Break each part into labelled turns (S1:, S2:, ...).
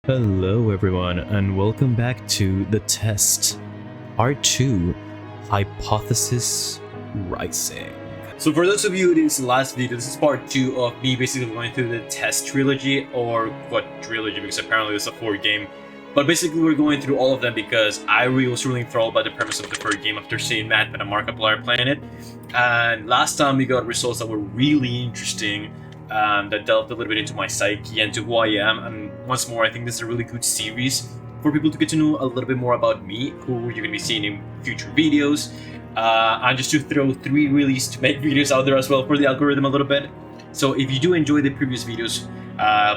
S1: Hello, everyone, and welcome back to The Test, Part 2, Hypothesis Rising. So for those of you who didn't see the last video, this is part 2 of me basically going through the Test trilogy, or quadrilogy, because apparently it's a 4th game. But basically we're going through all of them because I was really enthralled by the premise of the 3rd game after seeing Matt and Markiplier playing it. And last time we got results that were really interesting, that delved a little bit into my psyche and to who I am. And once more, I think this is a really good series for people to get to know a little bit more about me, who you're going to be seeing in future videos. And just to throw 3 release to make videos out there as well for the algorithm a little bit. So if you do enjoy the previous videos,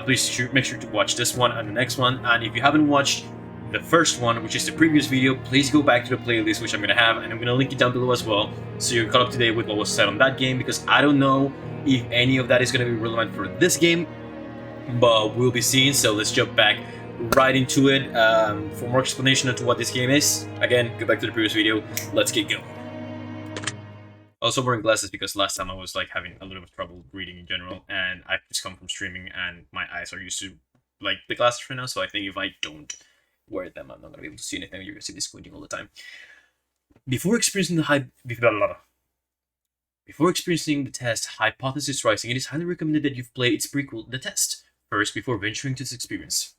S1: please make sure to watch this one and the next one. And if you haven't watched the first one, which is the previous video, please go back to the playlist, which I'm going to have, and I'm going to link it down below as well, so you're caught up to date with what was said on that game, because I don't know if any of that is going to be relevant for this game, but we'll be seeing. So let's jump back right into it. For more explanation into what this game is, again, go back to the previous video. Let's get going. Also wearing glasses because last time I was like having a little bit of trouble reading in general, and I just come from streaming and my eyes are used to like the glasses right now, so I think if I don't wear them, I'm not going to be able to see anything. You're going to see me squinting all the time. Before experiencing the test, Hypothesis Rising, it is highly recommended that you've played its prequel, The Test, first before venturing to this experience.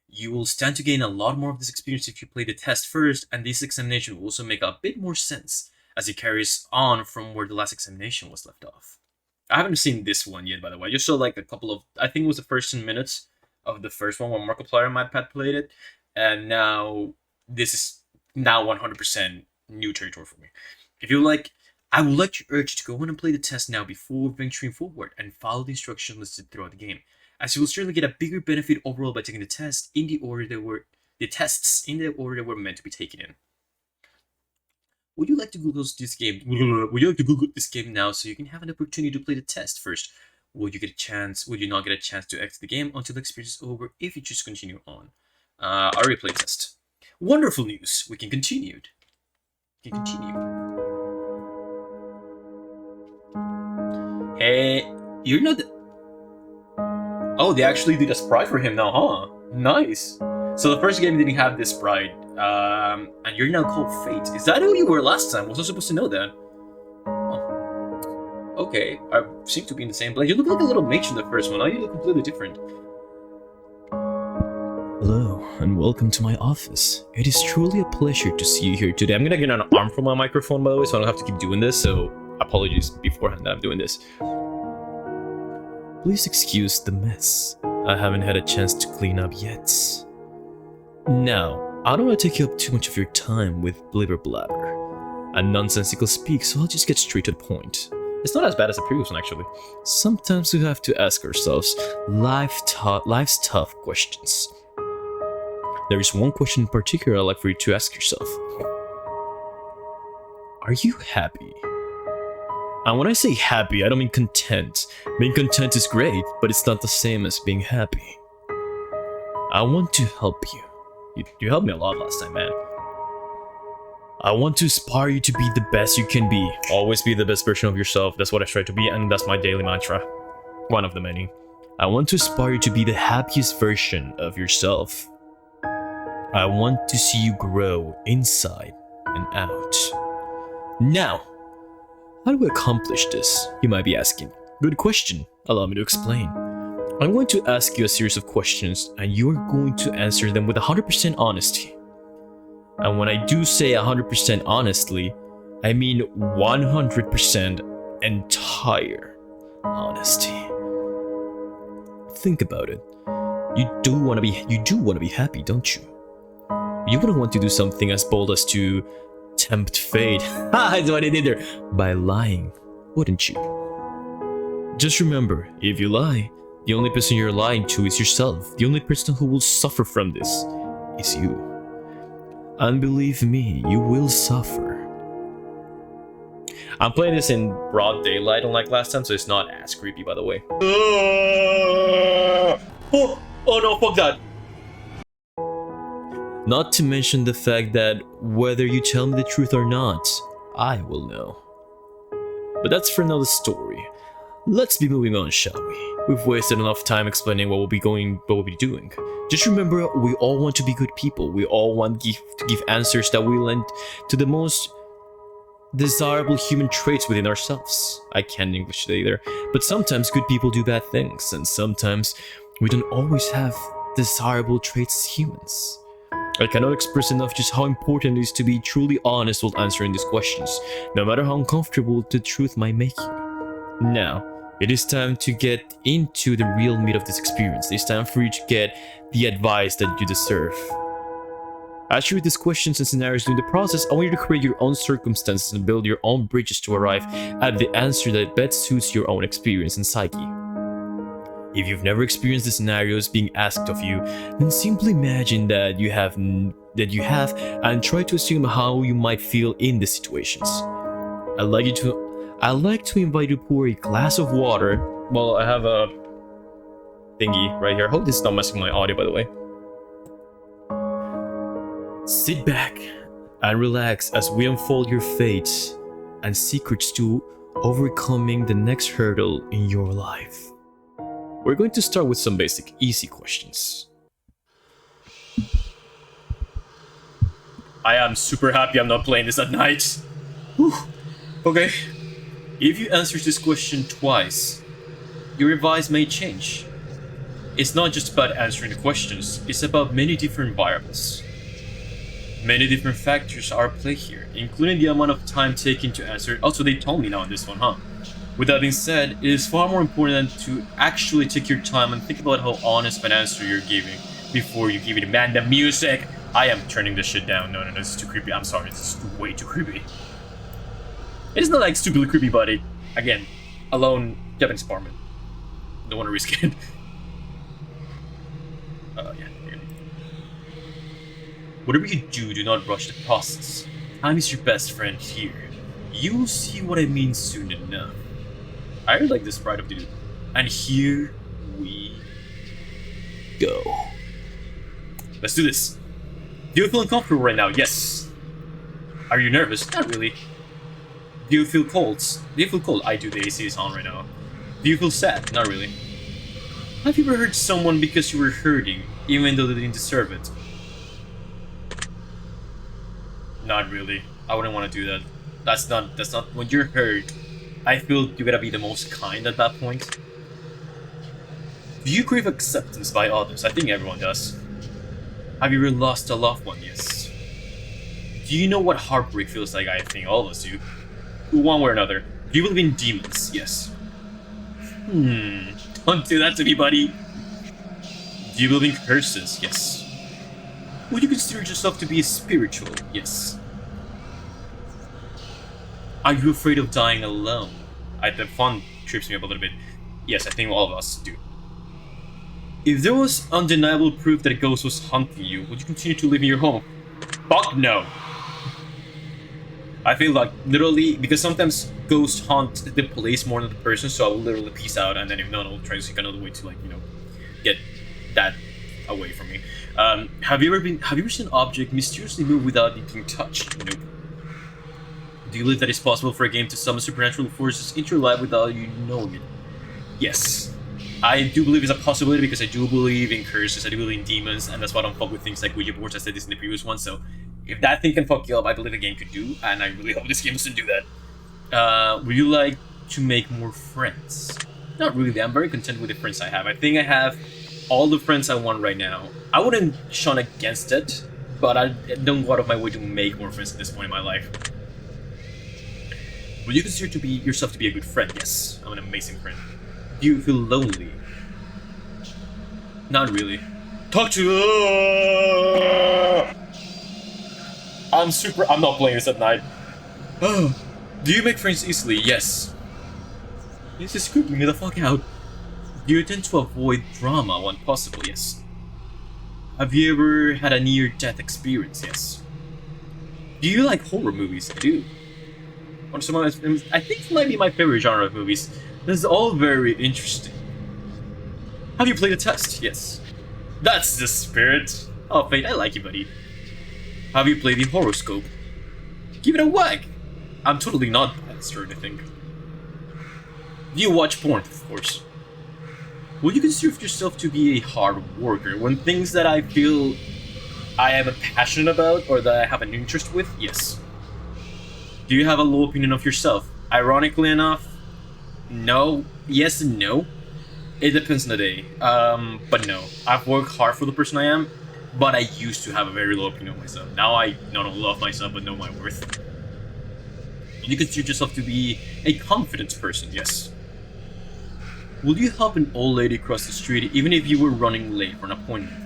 S1: You will stand to gain a lot more of this experience if you play The Test first, and this examination will also make a bit more sense as it carries on from where the last examination was left off. I haven't seen this one yet, by the way. I just saw like a couple of, I think it was the first 10 minutes of the first one when Markiplier and MadPat played it, and now this is now 100% new territory for me. If you like, I would like to urge you to go on and play the test now before venturing forward and follow the instructions listed throughout the game, as you will certainly get a bigger benefit overall by taking the test in the order the tests in the order they were meant to be taken in. Would you like to Google this game? Would you like to Google this game now so you can have an opportunity to play the test first? Would you not get a chance to exit the game until the experience is over if you choose to continue on? I already played test. Wonderful news! We can continue. Hey, you're not. Oh, they actually did a sprite for him now, huh? Nice. So the first game didn't have this sprite, and you're now called Fate. Is that who you were last time? Was I supposed to know that? Oh. Okay, I seem to be in the same place. You look like a little mage in the first one. Now you look completely different. Hello, and welcome to my office. It is truly a pleasure to see you here today. I'm gonna get an arm from my microphone, by the way, so I don't have to keep doing this, so apologies beforehand that I'm doing this. Please excuse the mess. I haven't had a chance to clean up yet. Now, I don't want to take up too much of your time with blibber blabber and nonsensical speak, so I'll just get straight to the point. It's not as bad as the previous one, actually. Sometimes we have to ask ourselves life's tough questions. There is one question in particular I'd like for you to ask yourself. Are you happy? And when I say happy, I don't mean content. Being content is great, but it's not the same as being happy. I want to help you. You helped me a lot last time, man. I want to inspire you to be the best you can be. Always be the best version of yourself. That's what I try to be, and that's my daily mantra. One of the many. I want to inspire you to be the happiest version of yourself. I want to see you grow inside and out. Now, how do we accomplish this? You might be asking. Good question. Allow me to explain. I'm going to ask you a series of questions, and you are going to answer them with 100% honesty. And when I do say 100% honestly, I mean 100% entire honesty. Think about it. You do want to be happy, don't you? You wouldn't want to do something as bold as to tempt fate. That's what I did there. By lying, wouldn't you? Just remember, if you lie, the only person you're lying to is yourself. The only person who will suffer from this is you. And believe me, you will suffer. I'm playing this in broad daylight unlike last time, so it's not as creepy, by the way. Oh no, fuck that. Not to mention the fact that whether you tell me the truth or not, I will know. But that's for another story. Let's be moving on, shall we? we've wasted enough time explaining what we'll be doing. Just remember, we all want to be good people. We all want to give answers that will lend to the most desirable human traits within ourselves. I can't English today either, but sometimes good people do bad things, and sometimes we don't always have desirable traits as humans. I cannot express enough just how important it is to be truly honest while answering these questions, no matter how uncomfortable the truth might make you. Now, it is time to get into the real meat of this experience. It's time for you to get the advice that you deserve. As you read these questions and scenarios during the process, I want you to create your own circumstances and build your own bridges to arrive at the answer that best suits your own experience and psyche. If you've never experienced the scenarios being asked of you, then simply imagine that you have and try to assume how you might feel in these situations. I'd like to invite you to pour a glass of water. Well, I have a thingy right here. I hope this is not messing with my audio, by the way. Sit back and relax as we unfold your fate and secrets to overcoming the next hurdle in your life. We're going to start with some basic, easy questions. I am super happy I'm not playing this at night. Whew. Okay. If you answer this question twice, your advice may change. It's not just about answering the questions, it's about many different variables. Many different factors are at play here, including the amount of time taken to answer. Also, they told me now on this one, huh? With that being said, it is far more important to actually take your time and think about how honest of an answer you're giving before you give it. Man, the music! I am turning this shit down. No, this is too creepy. I'm sorry, this is way too creepy. It is not like stupidly creepy, but again, alone, Japanese apartment. Don't want to risk it. Yeah. Whatever you do not rush the process. Time is your best friend here. You'll see what I mean soon enough. I really like this pride of dude. And here we go. Let's do this. Do you feel uncomfortable right now? Yes. Are you nervous? Not really. Do you feel cold? Do you feel cold? I do. The AC is on right now. Do you feel sad? Not really. Have you ever hurt someone because you were hurting, even though they didn't deserve it? Not really. I wouldn't want to do that. That's not when you're hurt. I feel you gotta be the most kind at that point. Do you crave acceptance by others? I think everyone does. Have you ever lost a loved one? Yes. Do you know what heartbreak feels like? I think all of us do. One way or another. Do you believe in demons? Yes. Don't do that to me, buddy. Do you believe in curses? Yes. Would you consider yourself to be spiritual? Yes. Are you afraid of dying alone? The fun trips me up a little bit. Yes, I think all of us do. If there was undeniable proof that a ghost was hunting you, would you continue to live in your home? Fuck no. I feel like literally, because sometimes ghosts haunt the place more than the person, so I will literally peace out, and then if no one will try to seek another way to get that away from me. Have you ever seen an object mysteriously move without it being touched? Nope. Do you believe that it's possible for a game to summon supernatural forces into your life without you knowing it? Yes. I do believe it's a possibility because I do believe in curses, I do believe in demons, and that's why I don't fuck with things like Ouija boards. I said this in the previous one, so if that thing can fuck you up, I believe a game could do, and I really hope this game doesn't do that. Would you like to make more friends? Not really, I'm very content with the friends I have. I think I have all the friends I want right now. I wouldn't shun against it, but I don't go out of my way to make more friends at this point in my life. Would you consider yourself to be a good friend? Yes, I'm an amazing friend. Do you feel lonely? Not really. Talk to. I'm not playing this at night. Do you make friends easily? Yes. This is creeping me the fuck out. Do you tend to avoid drama when possible? Yes. Have you ever had a near-death experience? Yes. Do you like horror movies? I do. I think it might be my favorite genre of movies. This is all very interesting. Have you played a test? Yes. That's the spirit. Oh, Fate, I like you, buddy. Have you played the horoscope? Give it a whack. I'm totally not biased or anything. Do you watch porn? Of course. Would you consider yourself to be a hard worker? When things that I feel I am passionate about or that I have an interest with, yes. Do you have a low opinion of yourself? Ironically enough, no. Yes and no. It depends on the day. But no. I've worked hard for the person I am, but I used to have a very low opinion of myself. Now I not only love myself, but know my worth. You consider yourself to be a confident person, yes. Will you help an old lady cross the street even if you were running late for an appointment?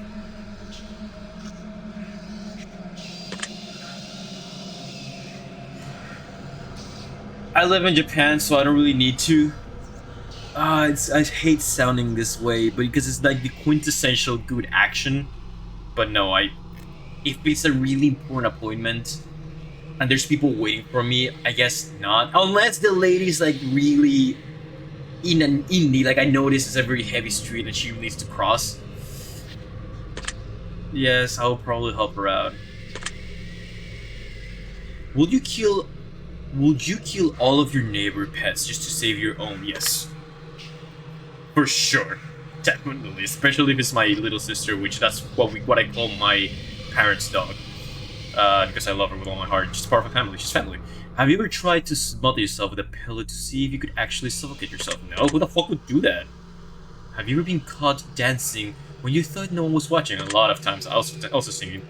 S1: I live in Japan, so I don't really need to. I hate sounding this way, but because it's like the quintessential good action. But no, if it's a really important appointment and there's people waiting for me, I guess not. Unless the lady's like really in an indie, like I notice it's a very heavy street and she needs to cross. Yes, I'll probably help her out. Would you kill all of your neighbor pets just to save your own? Yes. For sure. Definitely. Especially if it's my little sister, which that's what I call my parents' dog. Because I love her with all my heart. She's part of a family. She's family. Have you ever tried to smother yourself with a pillow to see if you could actually suffocate yourself? No, who the fuck would do that? Have you ever been caught dancing when you thought no one was watching? A lot of times. Also singing.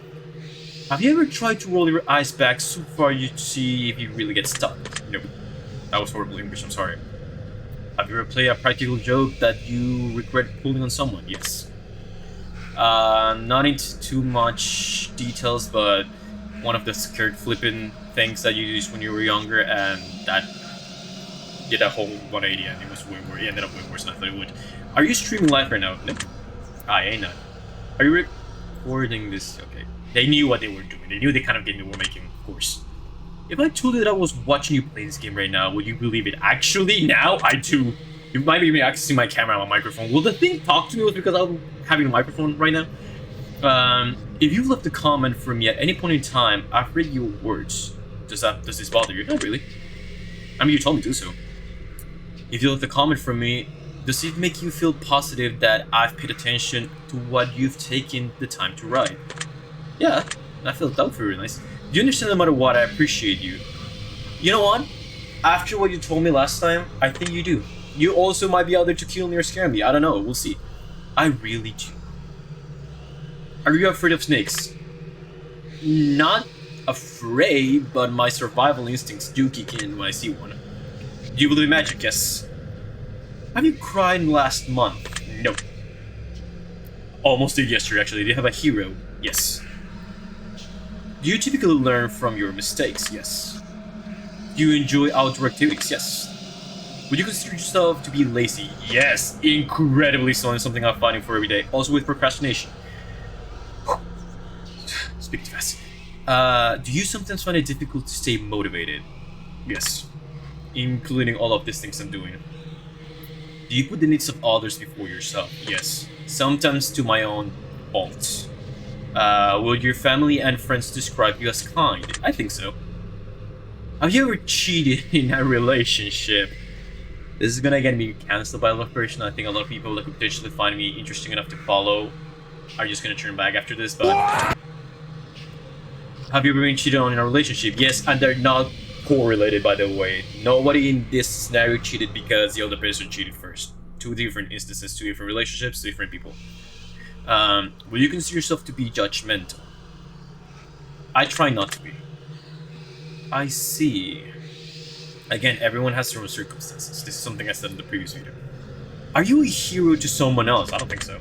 S1: Have you ever tried to roll your eyes back so far you see if you really get stuck? Nope. That was horrible English, I'm sorry. Have you ever played a practical joke that you regret pulling on someone? Yes. Not into too much details, but one of the skirt flipping things that you used when you were younger, and that did a whole 180, and it ended up way worse than I thought it would. Are you streaming live right now? Nope. I ain't not. Are you recording this? Okay. They knew what they were doing. They knew the kind of game they were making, of course. If I told you that I was watching you play this game right now, would you believe it? Actually, now I do. You might be accessing my camera and my microphone. Will the thing talk to me because I'm having a microphone right now? If you've left a comment for me at any point in time, I've read your words. Does this bother you? Not really. I mean, you told me to do so. If you left a comment from me, does it make you feel positive that I've paid attention to what you've taken the time to write? Yeah, I feel that would feel really nice. Do you understand no matter what, I appreciate you? You know what? After what you told me last time, I think you do. You also might be out there to kill me or scare me. I don't know. We'll see. I really do. Are you afraid of snakes? Not afraid, but my survival instincts do kick in when I see one. Do you believe in magic? Yes. Have you cried last month? No. Almost did yesterday, actually. Do you have a hero? Yes. Do you typically learn from your mistakes? Yes. Do you enjoy outdoor activities? Yes. Would you consider yourself to be lazy? Yes. Incredibly so, and something I'm fighting for every day. Also with procrastination. Speak too fast. Do you sometimes find it difficult to stay motivated? Yes. Including all of these things I'm doing. Do you put the needs of others before yourself? Yes. Sometimes to my own faults. Will your family and friends describe you as kind? I think so. Have you ever cheated in a relationship? This is gonna get me cancelled by a lot of person. I think a lot of people that could potentially find me interesting enough to follow are just gonna turn back after this, but... Have you ever been cheated on in a relationship? Yes, and they're not correlated, by the way. Nobody in this scenario cheated because the other person cheated first. Two different instances, two different relationships, different people. Will you consider yourself to be judgmental? I try not to be. I see. Again, everyone has their own circumstances. This is something I said in the previous video. Are you a hero to someone else? I don't think so.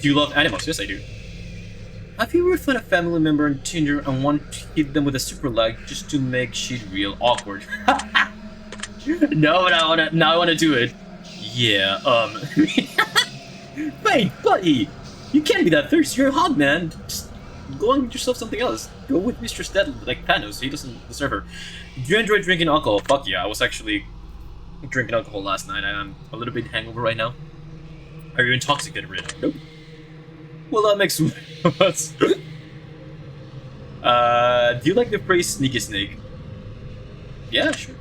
S1: Do you love animals? Yes, I do. Have you ever found a family member on Tinder and want to hit them with a super like just to make shit real awkward? No, I wanna do it. Yeah, Wait, buddy! You can't be that thirsty, you're a hot man. Just go and get yourself something else. Go with Mr. Stead, like Thanos, he doesn't deserve her. Do you enjoy drinking alcohol? Fuck yeah, I was actually drinking alcohol last night and I'm a little bit hangover right now. Are you intoxicated right now? Nope. Well, that makes sense. Do you like the phrase sneaky snake? Yeah, sure.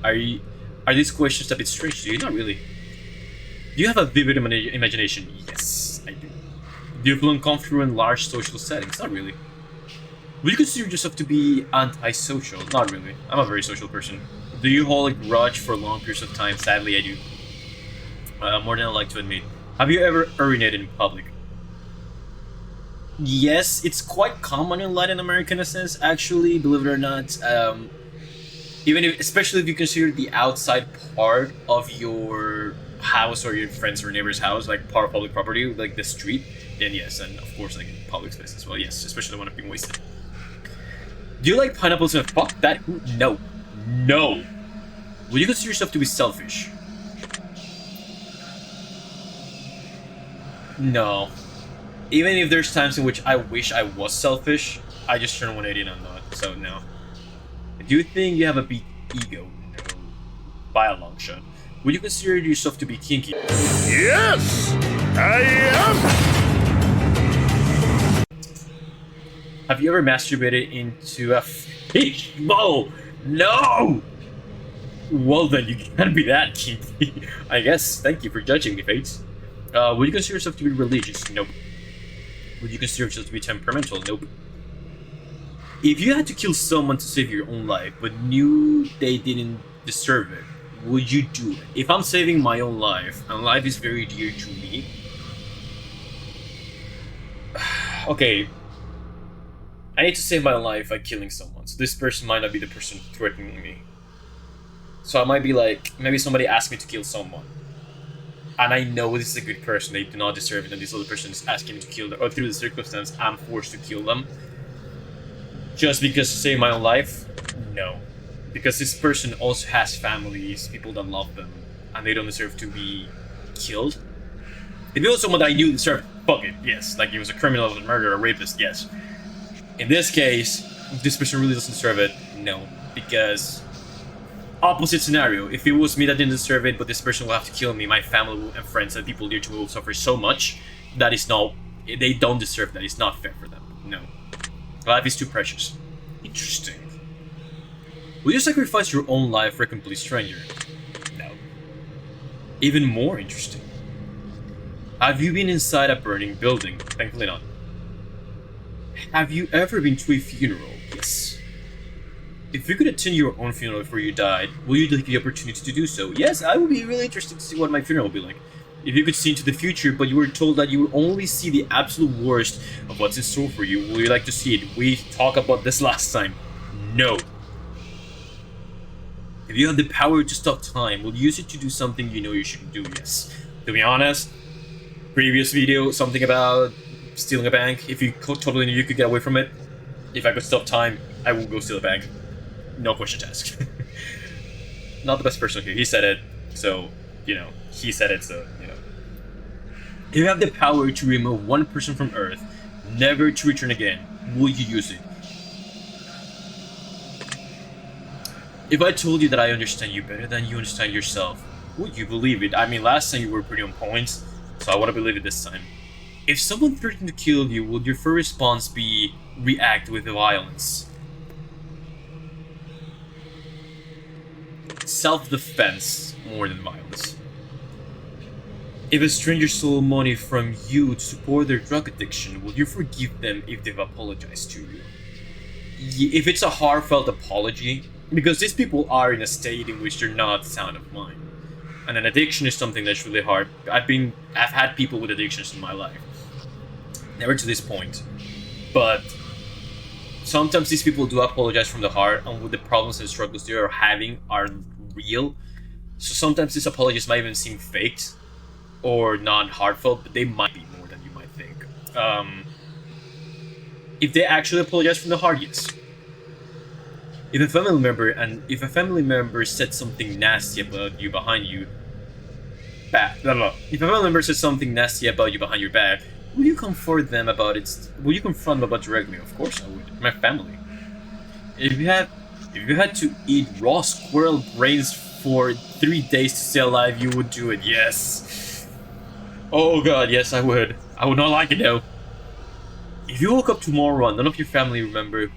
S1: Are these questions a bit strange to you? Not really. Do you have a vivid imagination? Yes, I do. Do you feel uncomfortable in large social settings? Not really. Would you consider yourself to be antisocial? Not really. I'm a very social person. Do you hold a grudge for long periods of time? Sadly, I do. More than I like to admit. Have you ever urinated in public? Yes, it's quite common in Latin America in a sense, actually, believe it or not. Even if, especially if you consider the outside part of your house or your friends or neighbor's house, like part of public property, like the street, then yes, and of course, like in public space as well, yes, especially when I'm being wasted. Do you like pineapples and fuck that? No. No. Would you consider yourself to be selfish? No. Even if there's times in which I wish I was selfish, I just turn 180 and I'm not, so no. Do you think you have a big ego? No. By a long shot. Would you consider yourself to be kinky?
S2: Yes! I am!
S1: Have you ever masturbated into a fish bowl? No! Well then, you can't be that kinky. I guess. Thank you for judging me, Fates. Would you consider yourself to be religious? Nope. Would you consider yourself to be temperamental? Nope. If you had to kill someone to save your own life, but knew they didn't deserve it, would you do it? If I'm saving my own life, and life is very dear to me... Okay. I need to save my life by killing someone, so this person might not be the person threatening me. So I might be like, maybe somebody asked me to kill someone. And I know this is a good person, they do not deserve it, and this other person is asking me to kill them, or through the circumstance, I'm forced to kill them. Just because to save my own life? No. Because this person also has families, people that love them, and they don't deserve to be killed. If it was someone that I knew deserved, fuck it, yes. Like, he was a criminal, a murderer, a rapist, yes. In this case, if this person really doesn't deserve it, no. Because... opposite scenario, if it was me that didn't deserve it, but this person will have to kill me, my family and friends and people dear to me will suffer so much, that is not... they don't deserve that, it's not fair for them, no. Life is too precious. Interesting. Will you sacrifice your own life for a complete stranger? No. Even more interesting. Have you been inside a burning building? Thankfully not. Have you ever been to a funeral? Yes. If you could attend your own funeral before you died, will you take the opportunity to do so? Yes, I would be really interested to see what my funeral would be like. If you could see into the future, but you were told that you would only see the absolute worst of what's in store for you, would you like to see it? We talked about this last time. No. If you have the power to stop time, will you use it to do something you know you shouldn't do? Yes. To be honest, previous video, something about stealing a bank. If you totally knew you could get away from it, if I could stop time, I would go steal a bank. No questions asked. Not the best person here. He said it, so, you know, he said it, so, you know. If you have the power to remove one person from Earth, never to return again, will you use it? If I told you that I understand you better than you understand yourself, would you believe it? I mean, last time you were pretty on point, so I want to believe it this time. If someone threatened to kill you, would your first response be react with violence? Self-defense more than violence. If a stranger stole money from you to support their drug addiction, will you forgive them if they've apologized to you? If it's a heartfelt apology, because these people are in a state in which they're not sound of mind. And an addiction is something that's really hard. I've had people with addictions in my life. Never to this point. But sometimes these people do apologize from the heart, and with the problems and struggles they are having are real. So sometimes these apologies might even seem faked or non-heartfelt, but they might be more than you might think. If they actually apologize from the heart, yes. If a family member said something nasty about you behind you, if a family member said something nasty about you behind your back, will you comfort them about it? Will you confront them about it directly? Of course I would. My family. If you had to eat raw squirrel brains for 3 days to stay alive, you would do it. Yes. Oh god, yes I would. I would not like it though. If you woke up tomorrow and none of your family remember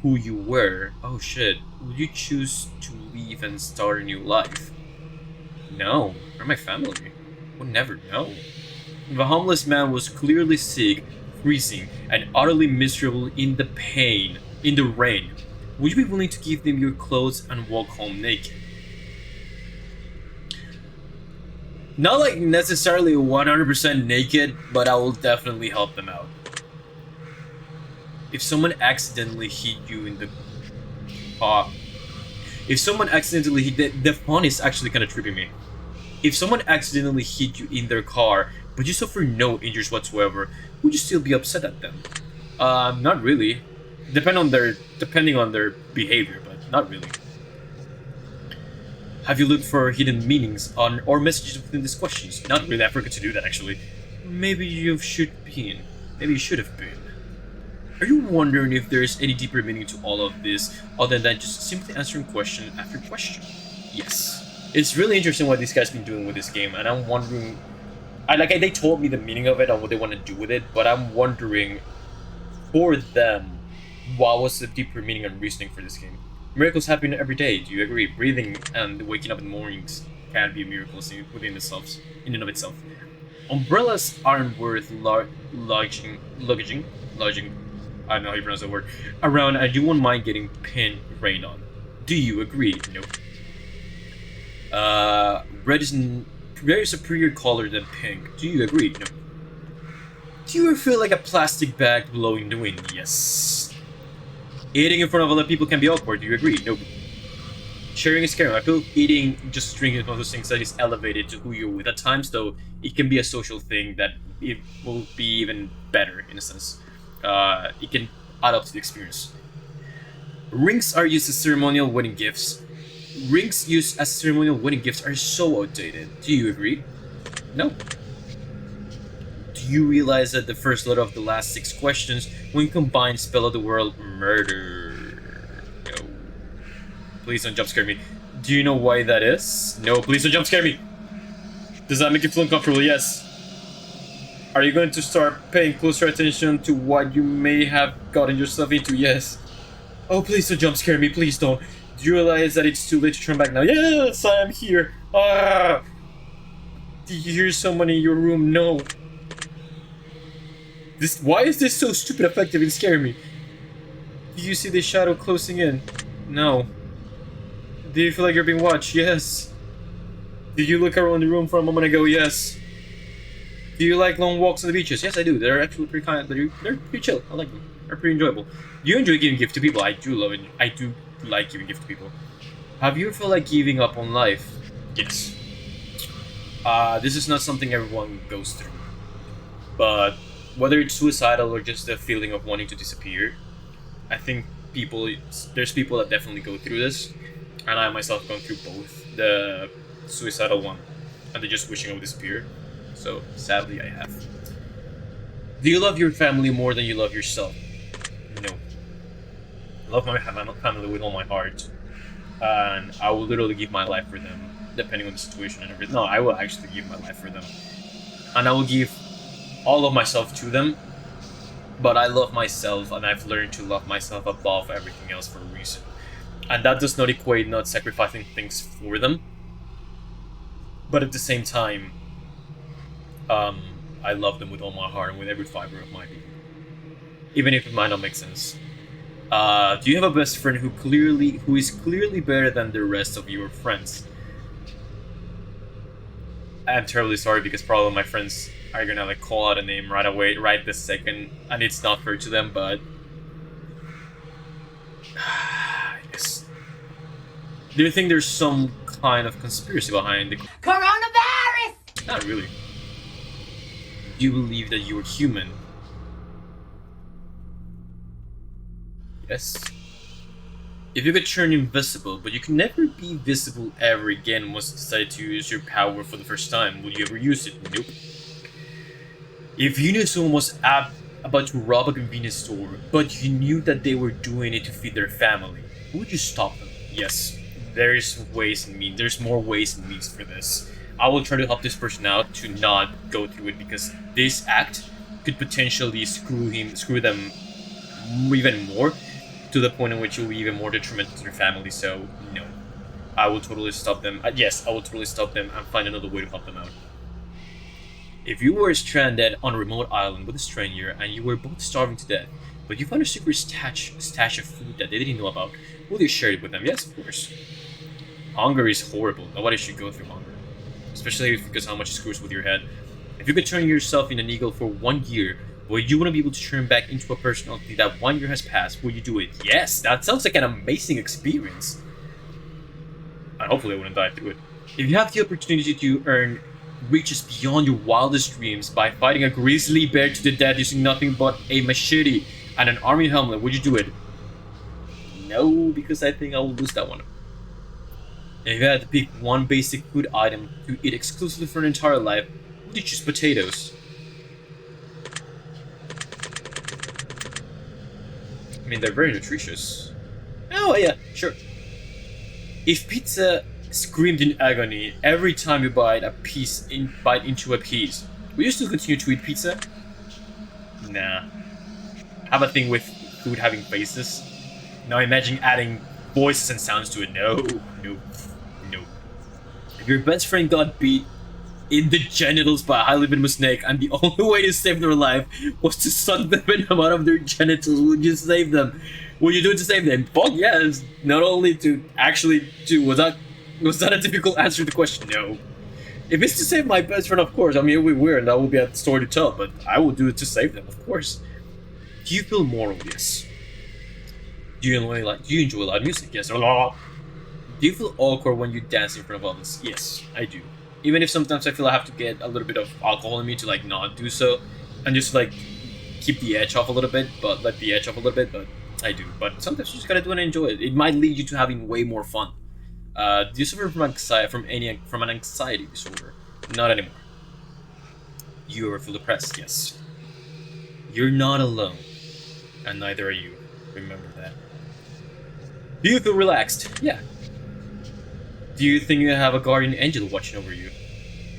S1: who you were, oh shit, would you choose to leave and start a new life? No, they're my family. Would never know. If a homeless man was clearly sick, freezing, and utterly miserable in the rain, would you be willing to give them your clothes and walk home naked? Not like necessarily 100% naked, but I will definitely help them out. If someone accidentally hit you in the car, the fun is actually kind of tripping me. If someone accidentally hit you in their car, but you suffer no injuries whatsoever, would you still be upset at them? Not really. Depending on their behavior, but not really. Have you looked for hidden meanings on or messages within these questions? Not really. I forgot to do that actually. Maybe you should have been. Are you wondering if there is any deeper meaning to all of this other than just simply answering question after question? Yes. It's really interesting what these guys been doing with this game, and I'm wondering. They told me the meaning of it and what they want to do with it, but I'm wondering, for them, what was the deeper meaning and reasoning for this game? Miracles happen every day. Do you agree? Breathing and waking up in the mornings can be miracles within themselves, in and of itself. Umbrellas aren't worth lugging. I don't know how you pronounce that word. Around, and you won't mind getting pinned rain on. Do you agree? Nope. Red is very superior color than pink. Do you agree? No. Do you ever feel like a plastic bag blowing in the wind? Yes. Eating in front of other people can be awkward. Do you agree? Nope. Sharing is caring. I feel eating, just drinking, one of those things that is elevated to who you're with. At times, though, it can be a social thing that it will be even better in a sense. It can add up to the experience. Rings are used as ceremonial wedding gifts. Rings used as ceremonial wedding gifts are so outdated. Do you agree? No. Do you realize that the first letter of the last 6 questions, when combined, spell out the word murder? No. Please don't jump scare me. Do you know why that is? No, please don't jump scare me. Does that make you feel uncomfortable? Yes. Are you going to start paying closer attention to what you may have gotten yourself into? Yes. Oh, please don't jump scare me. Please don't. Do you realize that it's too late to turn back now? Yes, I am here. Ah! Do you hear someone in your room? No. Why is this so stupid effective and scaring me? Do you see the shadow closing in? No. Do you feel like you're being watched? Yes. Did you look around the room for a moment ago? Yes. Do you like long walks on the beaches? Yes, I do. They're actually pretty kind. They're pretty chill. I like them. They're pretty enjoyable. Do you enjoy giving gifts to people? I do love it. I do like giving gifts to people. Have you ever felt like giving up on life? Yes. This is not something everyone goes through. But whether it's suicidal or just the feeling of wanting to disappear, I think there's people that definitely go through this. And I myself gone through both. The suicidal one and the just wishing I would disappear. So, sadly, I have. Do you love your family more than you love yourself? No. I love my family with all my heart. And I will literally give my life for them, depending on the situation and everything. No, I will actually give my life for them. And I will give all of myself to them. But I love myself, and I've learned to love myself above everything else for a reason. And that does not equate not sacrificing things for them. But at the same time, I love them with all my heart and with every fiber of my being. Even if it might not make sense. Do you have a best friend who is clearly better than the rest of your friends? I'm terribly sorry because probably my friends are gonna call out a name right away, right this second, and it's not fair to them, but yes. Do you think there's some kind of conspiracy behind the
S3: coronavirus?
S1: Not really. Do you believe that you are human? Yes. If you could turn invisible, but you can never be visible ever again once you decide to use your power for the first time, would you ever use it? Nope. If you knew someone was about to rob a convenience store, but you knew that they were doing it to feed their family, would you stop them? Yes. There's more ways and means for this. I will try to help this person out to not go through it because this act could potentially screw them even more to the point in which it will be even more detrimental to their family. So no, I will totally stop them. Yes, I will totally stop them and find another way to help them out. If you were stranded on a remote island with a stranger and you were both starving to death, but you found a secret stash of food that they didn't know about, will you share it with them? Yes, of course. Hunger is horrible. Nobody should go through hunger. Especially because how much it screws with your head. If you could turn yourself into an eagle for 1 year, would you want to be able to turn back into a personality that 1 year has passed? Will you do it? Yes, that sounds like an amazing experience. And hopefully I wouldn't die through it. If you have the opportunity to earn riches beyond your wildest dreams by fighting a grizzly bear to the death using nothing but a machete and an army helmet, would you do it? No, because I think I will lose that one. If you had to pick one basic food item to eat exclusively for an entire life, would you choose potatoes? I mean, they're very nutritious. Oh, yeah, sure. If pizza screamed in agony every time you bite into a piece, will you still continue to eat pizza? Nah. Have a thing with food having faces. Now imagine adding voices and sounds to it. No. If your best friend got beat in the genitals by a highly venomous snake and the only way to save their life was to suck the venom out of their genitals, would you save them? Would you do it to save them? Fuck yes. Not only to actually do, was that a difficult answer to the question? No. If it's to save my best friend, of course. I mean, it would be weird and that would be a story to tell, but I will do it to save them, of course. Do you feel moral? Yes. Do you enjoy loud music? Yes. Do you feel awkward when you dance in front of others? Yes, I do. Even if sometimes I feel I have to get a little bit of alcohol in me to like not do so, and just like keep the edge off a little bit, but I do. But sometimes you just gotta do it and enjoy it. It might lead you to having way more fun. Do you suffer from an anxiety disorder? Not anymore. You ever feel depressed? Yes. You're not alone, and neither are you. Remember that. Do you feel relaxed? Yeah. Do you think you have a guardian angel watching over you?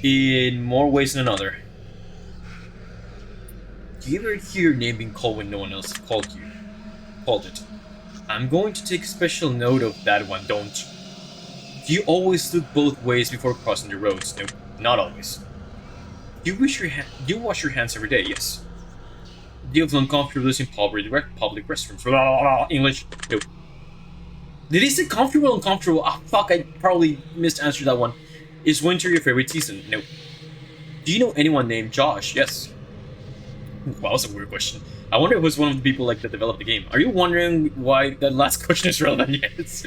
S1: In more ways than another. Do you ever hear your name being called when no one else called it? I'm going to take special note of that one, don't you? Do you always look both ways before crossing the roads? No, not always. Do you wash your hands every day? Yes. Do you feel uncomfortable using public restrooms? English? No. Did he say comfortable or uncomfortable? Ah, fuck, I probably misanswered that one. Is winter your favorite season? No. Do you know anyone named Josh? Yes. Wow, that was a weird question. I wonder if it was one of the people that developed the game. Are you wondering why that last question is relevant? Yes.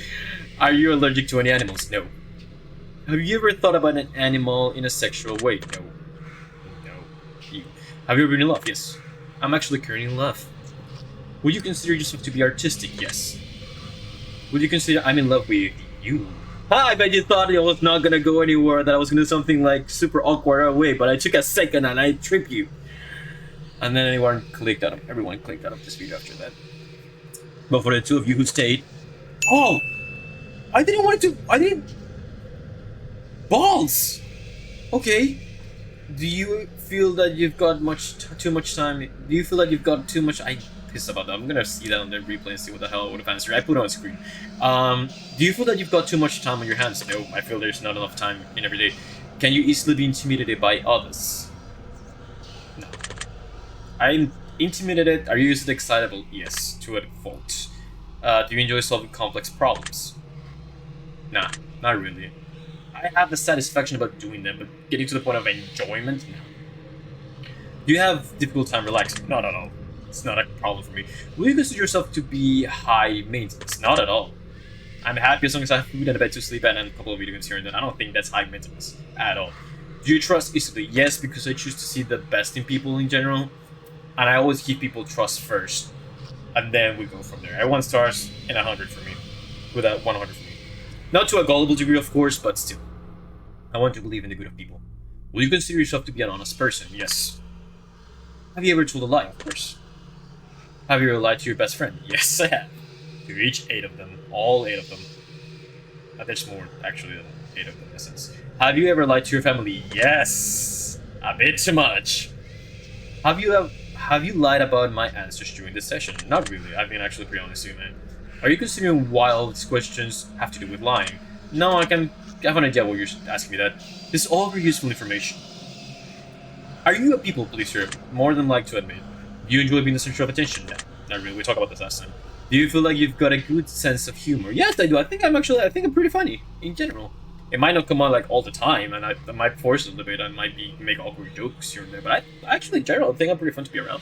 S1: Are you allergic to any animals? No. Have you ever thought about an animal in a sexual way? No. Have you ever been in love? Yes. I'm actually currently in love. Would you consider yourself to be artistic? Yes. Would you consider I'm in love with you? I bet you thought it was not gonna go anywhere, that I was gonna do something like super awkward away, but I took a second and I tripped you. And then everyone clicked out of this video after that. But for the two of you who stayed... Oh! I didn't... Balls! Okay. Do you feel that you've got too much time? Do you feel that you've got too much... I'm pissed about that. I'm gonna see that on the replay and see what the hell I would have answered. I put it on screen. Do you feel that you've got too much time on your hands? No, I feel there's not enough time in every day. Can you easily be intimidated by others? No. I'm intimidated. Are you usually excitable? Yes, to a fault. Do you enjoy solving complex problems? Nah, not really. I have the satisfaction about doing them, but getting to the point of enjoyment? No. Do you have difficult time relaxing? Not at all. It's not a problem for me. Will you consider yourself to be high maintenance? Not at all. I'm happy as long as I have food and a bed to sleep at and a couple of video games here and then. I don't think that's high maintenance at all. Do you trust easily? Yes, because I choose to see the best in people in general. And I always give people trust first. And then we go from there. I want stars and 100 for me. With a 100 for me. Not to a gullible degree, of course, but still. I want to believe in the good of people. Will you consider yourself to be an honest person? Yes. Have you ever told a lie? Of course. Have you ever lied to your best friend? Yes, I have. To each 8 of them. All 8 of them. There's more, actually, than 8 of them in a sense. Have you ever lied to your family? Yes! A bit too much. Have you lied about my answers during this session? Not really. I've been actually pretty honest with you, man. Are you considering why these questions have to do with lying? No, I have an idea why you're asking me that. This is all very useful information. Are you a people pleaser? More than like to admit. Do you enjoy being the center of attention? No, not really. We talked about this last time. Do you feel like you've got a good sense of humor? Yes, I do. I think I'm pretty funny in general. It might not come out like all the time, and I might force it a bit. I might make awkward jokes here and there, but I actually, in general, think I'm pretty fun to be around.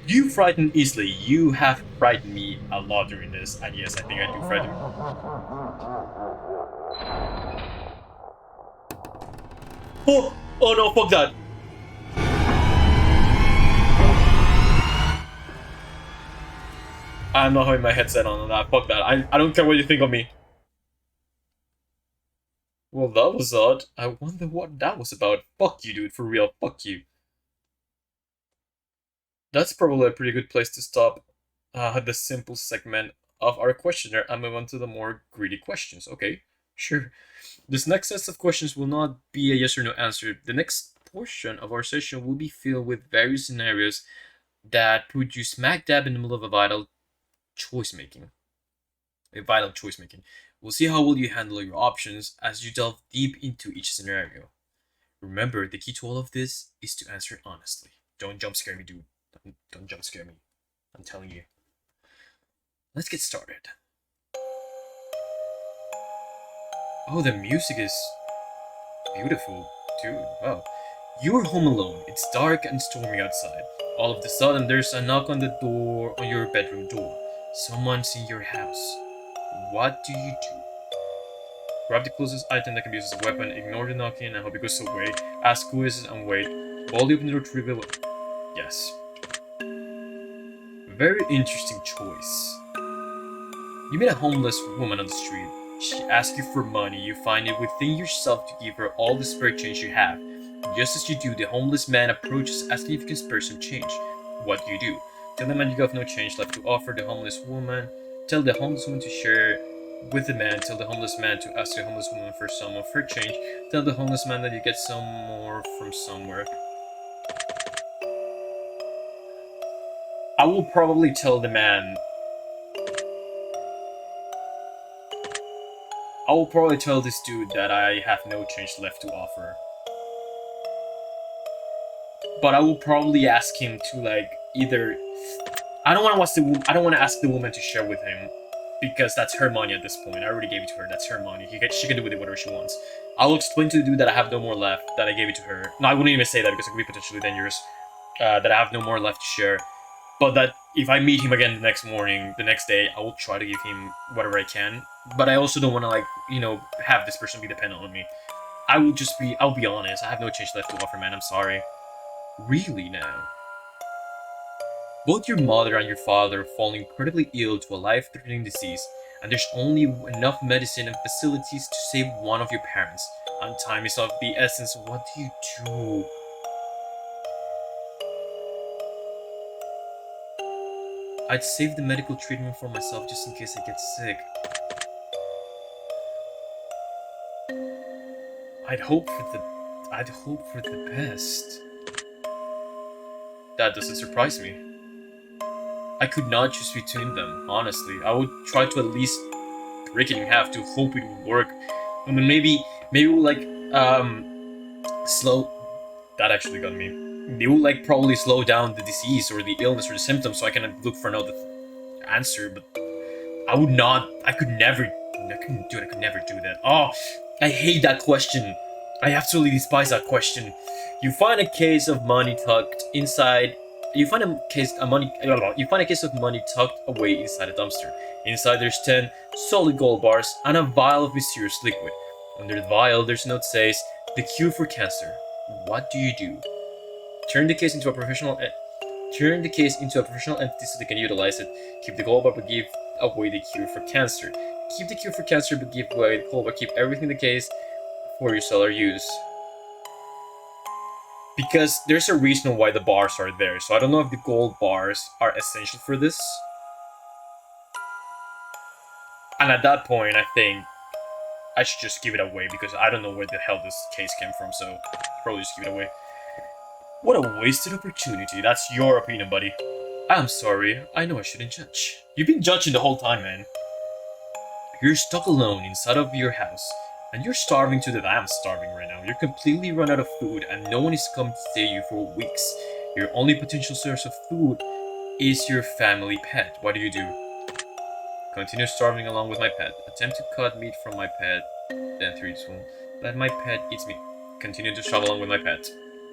S1: Do you frighten easily? You have frightened me a lot during this, and yes, I think I do frighten. Oh no! Fuck that! I'm not having my headset on that. Fuck that. I don't care what you think of me. Well, that was odd. I wonder what that was about. Fuck you, dude. For real. Fuck you. That's probably a pretty good place to stop the simple segment of our questionnaire and move on to the more greedy questions. Okay, sure. This next set of questions will not be a yes or no answer. The next portion of our session will be filled with various scenarios that put you smack dab in the middle of a vital choice making. We'll see how well you handle your options as you delve deep into each scenario. Remember, the key to all of this is to answer honestly. Don't jump scare me, dude. Don't jump scare me. I'm telling you. Let's get started. Oh, the music is beautiful, dude. Wow. You're home alone. It's dark and stormy outside. All of a sudden, there's a knock on the door, on your bedroom door. Someone's in your house. What do you do? Grab the closest item that can be used as a weapon, ignore the knocking and hope it goes away, ask who is it and wait, boldly open the door to reveal it. Yes. Very interesting choice. You meet a homeless woman on the street. She asks you for money, you find it within yourself to give her all the spare change you have. Just as you do, the homeless man approaches asking if you can spare some change. What do you do? Tell the man you have no change left to offer the homeless woman. Tell the homeless woman to share with the man. Tell the homeless man to ask the homeless woman for some of her change. Tell the homeless man that you get some more from somewhere. I will probably tell the man. I will probably tell this dude that I have no change left to offer. But I will probably ask him to like either. I don't want to ask the woman to share with him because that's her money at this point. I already gave it to her. That's her money. She can do with it whatever she wants. I'll explain to the dude that I have no more left. That I gave it to her. No, I wouldn't even say that because it could be potentially dangerous. That I have no more left to share. But that if I meet him again the next day, I will try to give him whatever I can. But I also don't want to have this person be dependent on me. I'll be honest. I have no change left to offer, man. I'm sorry. Really now. Both your mother and your father fall incredibly ill to a life-threatening disease, and there's only enough medicine and facilities to save one of your parents. And time is of the essence. What do you do? I'd save the medical treatment for myself just in case I get sick. I'd hope for the best. That doesn't surprise me. I could not choose between them, honestly. I would try to at least break it in half to hope it would work. I mean, maybe we'll slow. That actually got me. They will probably slow down the disease or the illness or the symptoms so I can look for another answer, but I could never do that. Oh, I hate that question. I absolutely despise that question. You find a case of money tucked inside. You find a case of money tucked away inside a dumpster. Inside there's 10 solid gold bars and a vial of mysterious liquid. Under the vial there's a note that says, "The cure for cancer." What do you do? Turn the case into a professional entity so they can utilize it. Keep the gold bar but give away the cure for cancer. Keep the cure for cancer but give away the gold bar. Keep everything in the case for your seller use. Because there's a reason why the bars are there, so I don't know if the gold bars are essential for this. And at that point, I think I should just give it away because I don't know where the hell this case came from, so probably just give it away. What a wasted opportunity. That's your opinion, buddy. I'm sorry. I know I shouldn't judge. You've been judging the whole time, man. You're stuck alone inside of your house. And you're starving to death. I'm starving right now. You're completely run out of food and no one is come to save you for weeks. Your only potential source of food is your family pet. What do you do? Continue starving along with my pet. Attempt to cut meat from my pet. Then 3, 2, 1. Let my pet eat me. Continue to shove along with my pet.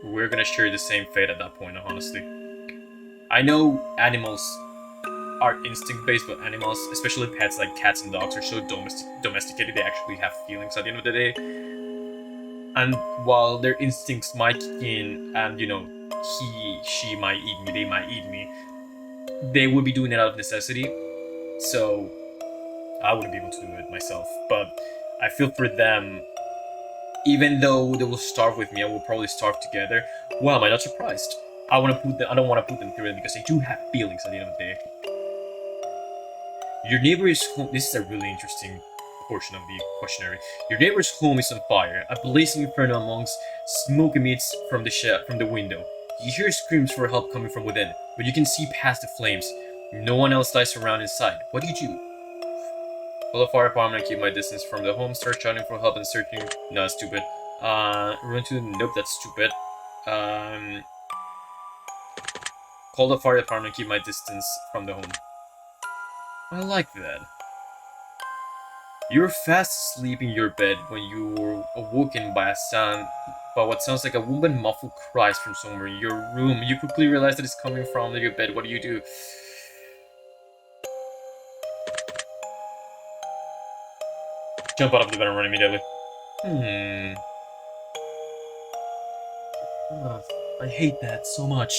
S1: We're gonna share the same fate at that point, honestly. I know animals are instinct-based, but animals, especially pets like cats and dogs, are so domesticated they actually have feelings at the end of the day. And while their instincts might kick in and, you know, she might eat me, they might eat me, they would be doing it out of necessity. So I wouldn't be able to do it myself. But I feel for them, even though they will starve with me, I will probably starve together. Well, am I not surprised? I don't want to put them through it because they do have feelings at the end of the day. Your neighbor's home. This is a really interesting portion of the questionnaire. Your neighbor's home is on fire. A blazing inferno amongst smoke emits from the window. You hear screams for help coming from within, but you can see past the flames. No one else dies around inside. What do you do? Call the fire department and keep my distance from the home. Start shouting for help and searching. No, that's stupid. Run to. Nope, that's stupid. Call the fire department and keep my distance from the home. I like that. You're fast asleep in your bed when you were awoken by what sounds like a woman muffled cries from somewhere in your room. You quickly realize that it's coming from your bed. What do you do? Jump out of the bed and run immediately. I hate that so much.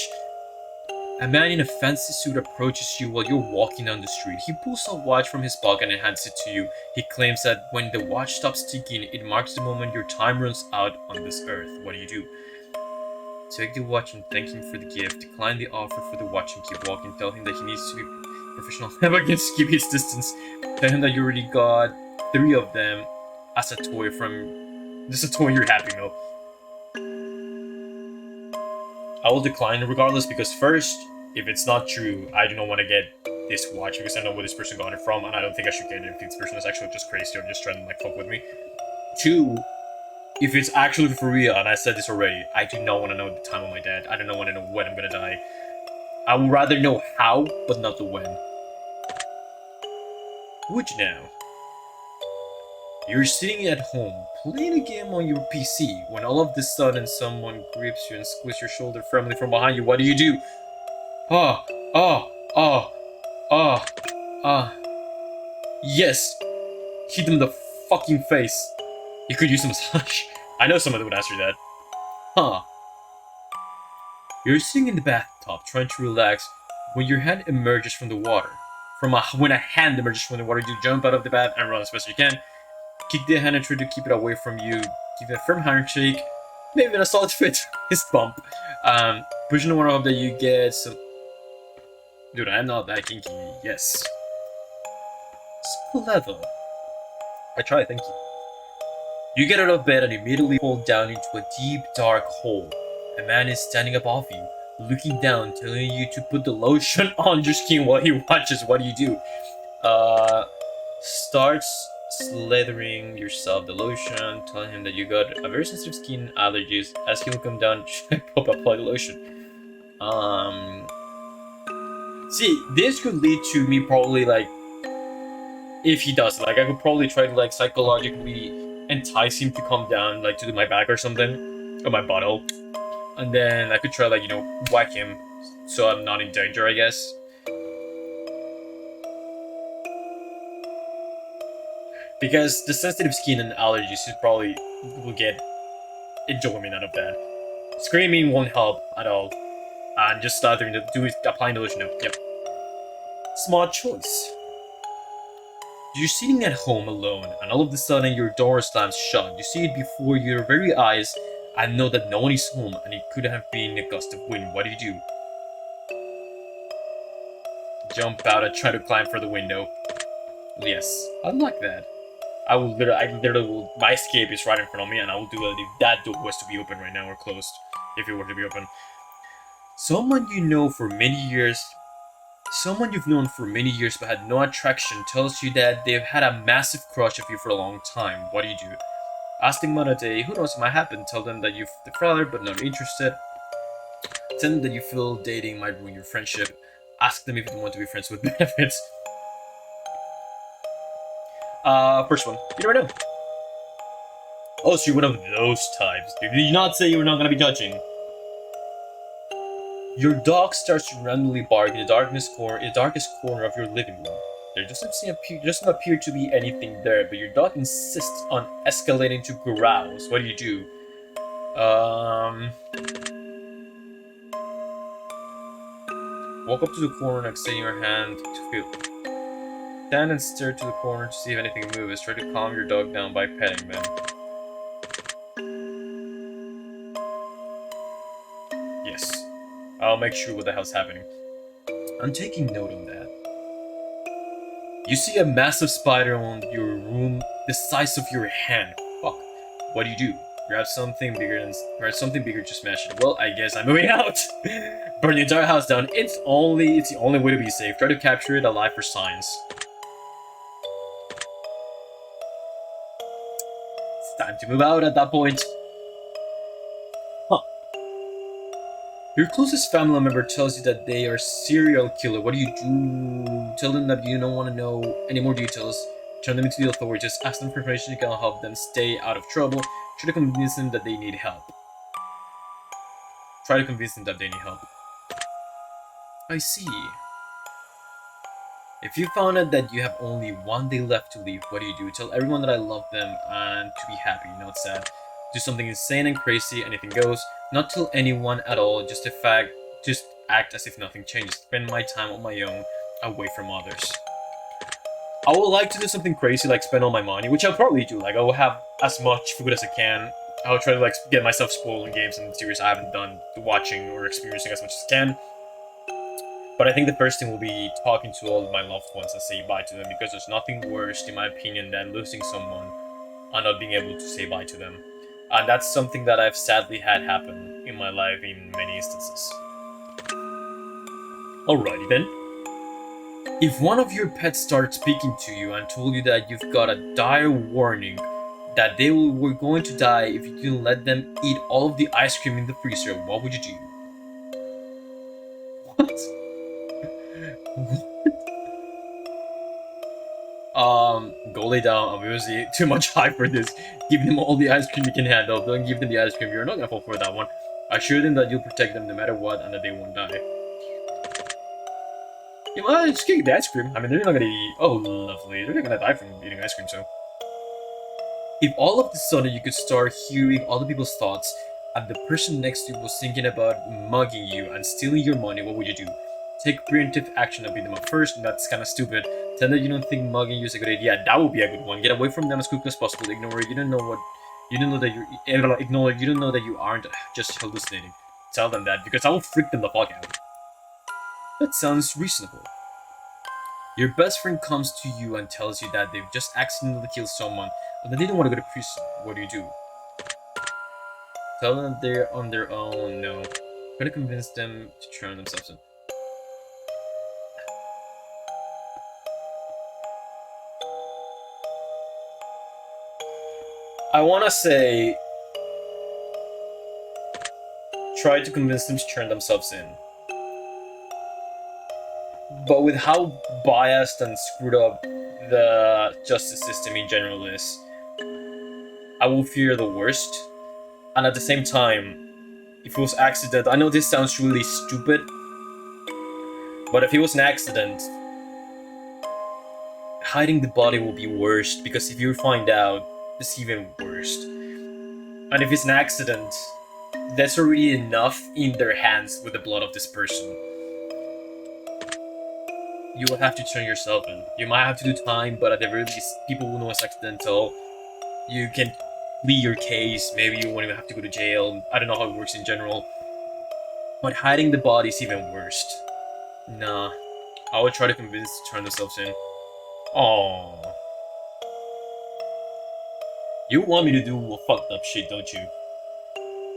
S1: A man in a fancy suit approaches you while you're walking down the street. He pulls a watch from his pocket and hands it to you. He claims that when the watch stops ticking, it marks the moment your time runs out on this earth. What do you do? Take the watch and thank him for the gift. Decline the offer for the watch and keep walking. Tell him that he needs to be professional. Never against keep his distance. Tell him that you already got 3 of them as a toy from... This is a toy you're happy with. I will decline regardless because first, if it's not true, I do not want to get this watch because I know where this person got it from and I don't think I should get it if this person is actually just crazy or just trying to like fuck with me. 2, if it's actually for real, and I said this already, I do not want to know the time of my death. I do not want to know when I'm gonna die. I would rather know how, but not the when. Would you now? You're sitting at home, playing a game on your PC, when all of a sudden someone grips you and squeezes your shoulder firmly from behind you. What do you do? Yes! Hit them in the fucking face. You could use a massage. I know someone would answer that. You're sitting in the bathtub, trying to relax, when your hand emerges from the water. When a hand emerges from the water, you jump out of the bath and run as fast as you can. Kick the hand and try to keep it away from you. Give it a firm handshake. Maybe a solid fist bump. Pushing the water up that you get some... Dude, I'm not that kinky. Yes. It's clever. I try, thank you. You get out of bed and immediately fall down into a deep, dark hole. A man is standing above you, looking down, telling you to put the lotion on your skin while he watches. What do you do? Starts slathering yourself the lotion, telling him that you got a very sensitive skin allergies, as he will come down and apply the lotion. See, this could lead to me probably like, if he does, like I could probably try to like psychologically entice him to come down, like to my back or something, or my bottle, and then I could try like, you know, whack him so I'm not in danger, I guess. Because the sensitive skin and allergies is probably will get enjoyment out of that. Screaming won't help at all. And just starting to do is applying the lotion. Yep. Smart choice. You're sitting at home alone, and all of a sudden your door slams shut. You see it before your very eyes, and know that no one is home, and it could have been a gust of wind. What do you do? Jump out and try to climb for the window. Yes, I like that. I literally will, my escape is right in front of me, and I will do it if that door was to be open right now or closed, if it were to be open. Someone you've known for many years but had no attraction tells you that they've had a massive crush of you for a long time. What do you do? Ask them on a day, who knows, it might happen. Tell them that you've the father but not interested. Tell them that you feel dating might ruin your friendship. Ask them if they want to be friends with benefits. First one. You never know. Oh, so you're one of those types. Did you not say you were not gonna be judging? Your dog starts to randomly bark in the darkest corner of your living room. There doesn't appear to be anything there, but your dog insists on escalating to growls. What do you do? Walk up to the corner and extend your hand to feel. Stand and stare to the corner to see if anything moves. Try to calm your dog down by petting them. Yes. I'll make sure what the hell's happening. I'm taking note of that. You see a massive spider on your room the size of your hand. Fuck. What do? Grab something bigger, just smash it. Well, I guess I'm moving out. Burn the entire house down. It's the only way to be safe. Try to capture it alive for science. It's time to move out at that point. Huh. Your closest family member tells you that they are serial killer. What do you do? Tell them that you don't want to know any more details. Turn them into the authorities. Ask them for information you can help them stay out of trouble. Try to convince them that they need help. I see. If you found out that you have only one day left to leave, what do? Tell everyone that I love them and to be happy, not sad. Do something insane and crazy, anything goes. Not tell anyone at all, just act as if nothing changed. Spend my time on my own, away from others. I would like to do something crazy, like spend all my money, which I'll probably do. Like, I will have as much food as I can. I'll try to like get myself spoiled in games and series I haven't done, watching or experiencing as much as I can. But I think the first thing will be talking to all of my loved ones and say bye to them, because there's nothing worse, in my opinion, than losing someone and not being able to say bye to them. And that's something that I've sadly had happen in my life in many instances. Alrighty then. If one of your pets starts speaking to you and told you that you've got a dire warning that they were going to die if you didn't let them eat all of the ice cream in the freezer, what would you do? What? Go lay down. Obviously, too much hype for this. Give them all the ice cream you can handle. Don't give them the ice cream. You're not gonna fall for that one. Assure them that you'll protect them no matter what and that they won't die. Yeah, well, just get the ice cream. I mean, they're not gonna eat. Oh, lovely. They're not gonna die from eating ice cream, so. If all of a sudden you could start hearing other people's thoughts and the person next to you was thinking about mugging you and stealing your money, what would you do? Take preemptive action and beat them up first. That's kind of stupid. Tell them you don't think mugging you is a good idea. That would be a good one. Get away from them as quickly as possible. Ignore it. You don't know that you aren't just hallucinating. Tell them that, because I will freak them the fuck out. That sounds reasonable. Your best friend comes to you and tells you that they've just accidentally killed someone, but they didn't want to go to prison. What do? Tell them they're on their own. No. Try to convince them to turn themselves in. I wanna say, try to convince them to turn themselves in. But with how biased and screwed up the justice system in general is, I will fear the worst. And at the same time, if it was accident, I know this sounds really stupid, but if it was an accident, hiding the body will be worst, because if you find out, it's even worse. And if it's an accident, that's already enough in their hands with the blood of this person. You will have to turn yourself in. You might have to do time, but at the very least, people will know it's accidental. You can plead your case, maybe you won't even have to go to jail. I don't know how it works in general. But hiding the body is even worse. Nah. I would try to convince to turn themselves in. Aww. You want me to do fucked up shit, don't you?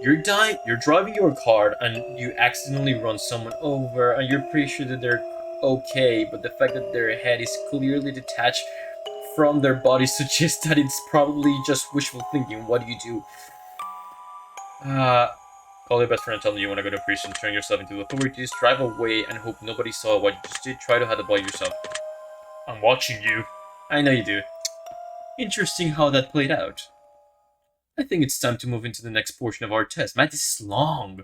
S1: You're driving your car and you accidentally run someone over and you're pretty sure that they're okay, but the fact that their head is clearly detached from their bodies suggests that it's probably just wishful thinking. What do you do? Call your best friend and tell them you want to go to prison, turn yourself into the authorities, drive away, and hope nobody saw what you just did. Try to hide the body yourself. I'm watching you. I know you do. Interesting how that played out. I think it's time to move into the next portion of our test. Man, this is long.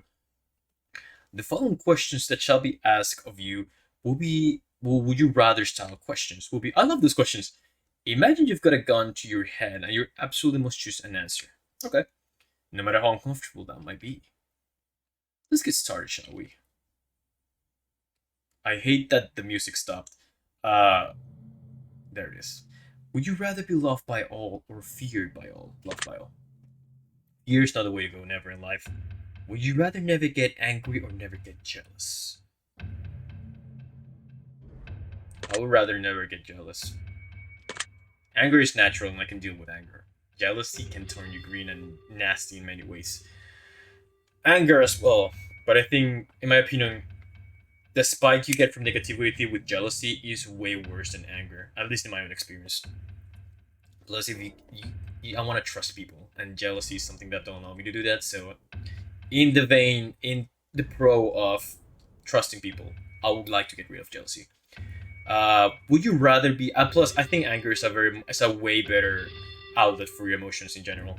S1: The following questions that shall be asked of you will be, would you rather style questions. I love those questions. Imagine you've got a gun to your head and you absolutely must choose an answer. Okay. No matter how uncomfortable that might be. Let's get started, shall we? I hate that the music stopped. There it is. Would you rather be loved by all or feared by all? Loved by all. Fear is not the way to go, never in life. Would you rather never get angry or never get jealous? I would rather never get jealous. Anger is natural and I can deal with anger. Jealousy can turn you green and nasty in many ways. Anger as well, but I think, in my opinion, the spike you get from negativity with jealousy is way worse than anger, at least in my own experience. Plus, if I want to trust people, and jealousy is something that don't allow me to do that, so in the pro of trusting people, I would like to get rid of jealousy. Would you rather be, plus I think anger is a way better outlet for your emotions in general.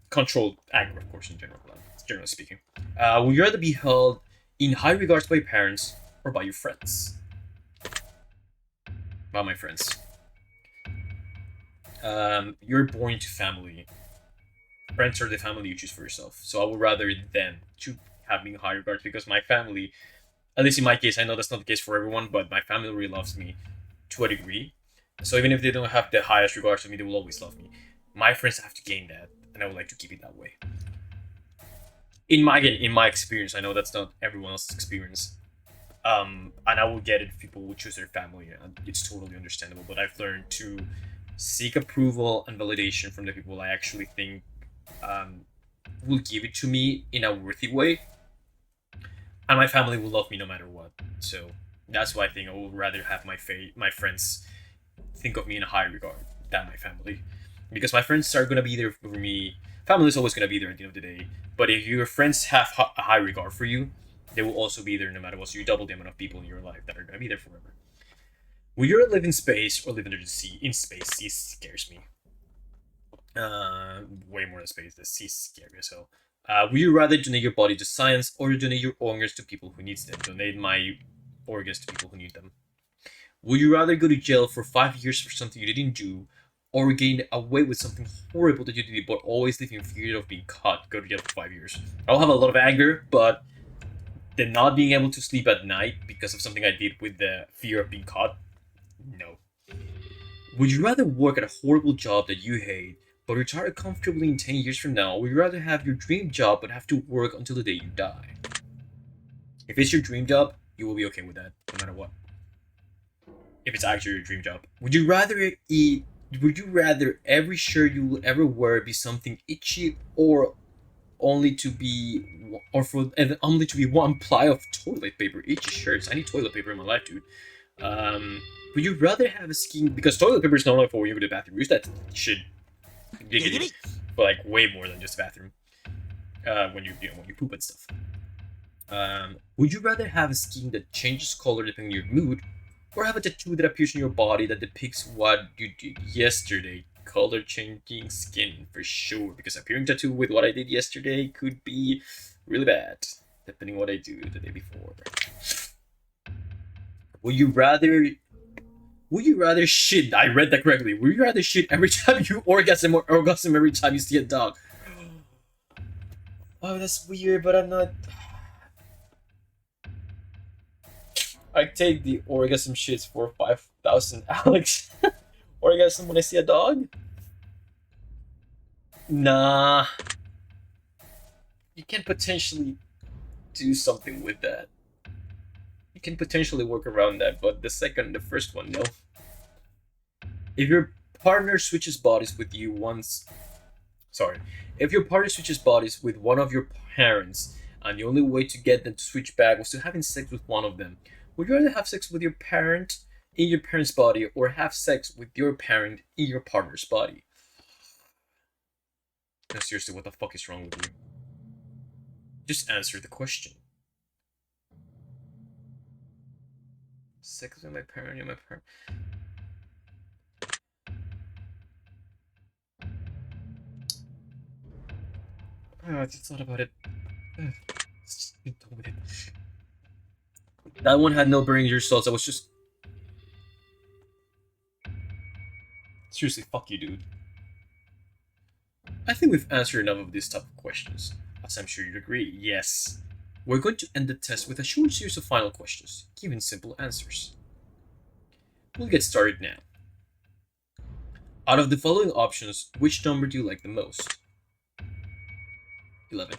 S1: Controlled anger, of course, in general, generally speaking. Would you rather be held in high regards by your parents or by your friends? By my friends. You're born into family. Friends are the family you choose for yourself. So I would rather them to have me in high regards because my family, at least in my case, I know that's not the case for everyone, but my family really loves me to a degree. So even if they don't have the highest regards for me, they will always love me. My friends have to gain that, and I would like to keep it that way. In my experience, I know that's not everyone else's experience. And I will get it if people will choose their family, and it's totally understandable. But I've learned to seek approval and validation from the people I actually think will give it to me in a worthy way. And my family will love me no matter what. So that's why I think I would rather have my friends think of me in a high regard than my family. Because my friends are going to be there for me. Family is always going to be there at the end of the day. But if your friends have a high regard for you, they will also be there no matter what. So you double the amount of people in your life that are going to be there forever. Would you rather live in space or live under the sea? In space, sea scares me. Way more than space. The sea is scary as hell. Would you rather donate your body to science or donate your organs to people who need them? Donate my organs to people who need them. Would you rather go to jail for 5 years for something you didn't do, or gain away with something horrible that you did, but always live in fear of being caught? Go to jail for 5 years. I'll have a lot of anger, but the not being able to sleep at night because of something I did with the fear of being caught, no. Would you rather work at a horrible job that you hate, but retire comfortably in 10 years from now, or would you rather have your dream job but have to work until the day you die? If it's your dream job, you will be okay with that, no matter what. If it's actually your dream job. Would you rather every shirt you will ever wear be something itchy, or only to be one ply of toilet paper? Itchy shirts. I need toilet paper in my life, dude. Would you rather have a skin, because toilet paper is not only for when you go to the bathroom. Use that shit, but like way more than just the bathroom. When you poop and stuff. Would you rather have a skin that changes color depending on your mood, or have a tattoo that appears in your body that depicts what you did yesterday? Color changing skin for sure, because appearing tattoo with what I did yesterday could be really bad, depending on what I do the day before. Would you rather shit? I read that correctly. Would you rather shit every time you orgasm, or orgasm every time you see a dog? Oh, that's weird, but I'm not. I take the orgasm shits for 5,000, Alex. Orgasm when I see a dog? Nah. You can potentially do something with that. You can potentially work around that, but the first one, no. If your partner switches bodies with you once... If your partner switches bodies with one of your parents, and the only way to get them to switch back was to having sex with one of them, would you rather have sex with your parent in your parent's body or have sex with your parent in your partner's body? No, seriously, what the fuck is wrong with you? Just answer the question. Sex with my parent and my parent. I just thought about it. Let's just get done with it. That one had no burning results. I was just. Seriously, fuck you, dude. I think we've answered enough of this type of questions, as I'm sure you'd agree. Yes. We're going to end the test with a short series of final questions, given simple answers. We'll get started now. Out of the following options, which number do you like the most? 11.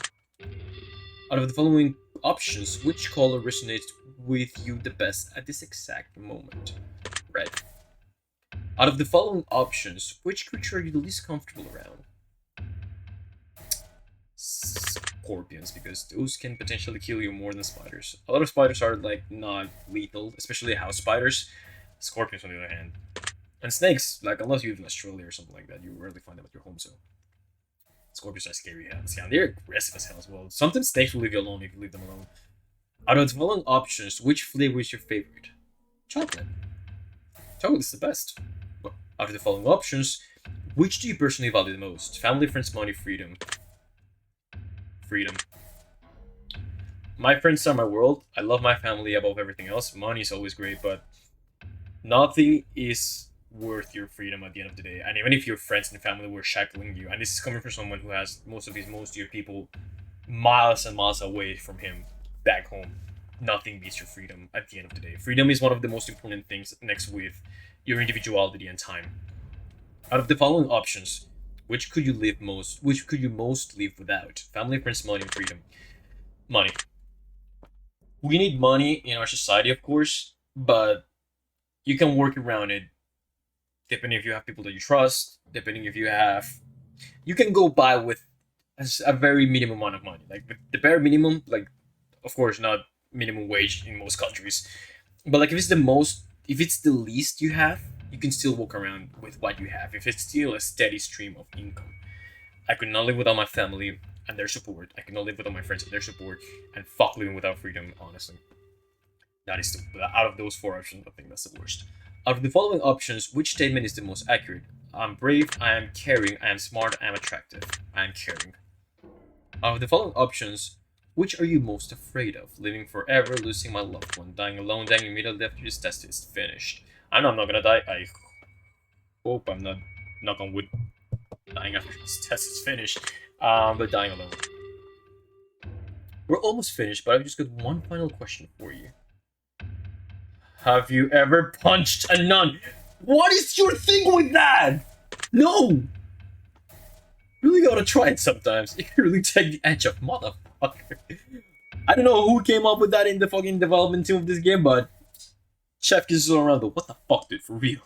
S1: Out of the following options, which color resonates with you the best at this exact moment? Red. Out of the following options, which creature are you the least comfortable around? Scorpions, because those can potentially kill you more than spiders. A lot of spiders are like not lethal, especially house spiders. Scorpions on the other hand. And snakes, like unless you live in Australia or something like that, you rarely find them at your home, so. Scorpions are scary as hell. They're aggressive as hell as well. Sometimes snakes will leave you alone if you leave them alone. Out of the following options, which flavor is your favorite? Chocolate. Chocolate is the best. Well, out of the following options, which do you personally value the most? Family, friends, money, freedom. Freedom. My friends are my world. I love my family above everything else. Money is always great, but nothing is worth your freedom at the end of the day. And even if your friends and family were shackling you, and this is coming from someone who has most of his most dear people miles and miles away from him back home, nothing beats your freedom at the end of the day. Freedom is one of the most important things next with your individuality and time. Out of the following options, which could you most live without? Family, friends, money, and freedom. Money. We need money in our society, of course, but you can work around it depending if you have people that you trust, depending if you can go by with a very minimum amount of money. Like the bare minimum, like of course not minimum wage in most countries, but like if it's the least you have, you can still walk around with what you have. If it's still a steady stream of income. I could not live without my family and their support. I could not live without my friends and their support, and fuck living without freedom, honestly. That is out of those four options, I think that's the worst. Out of the following options, which statement is the most accurate? I'm brave, I am caring, I am smart, I am attractive. I am caring. Out of the following options, which are you most afraid of? Living forever, losing my loved one, dying alone, dying immediately after this test is finished. I know I'm not gonna die. I hope I'm not, knock on wood, dying after this test is finished. But dying alone. We're almost finished, but I've just got one final question for you. Have you ever punched a nun? What is your thing with that? No! Really gotta try it sometimes. It can really take the edge off, motherfucker. I don't know who came up with that in the fucking development team of this game, but Chef kisses all around, but what the fuck, dude, for real.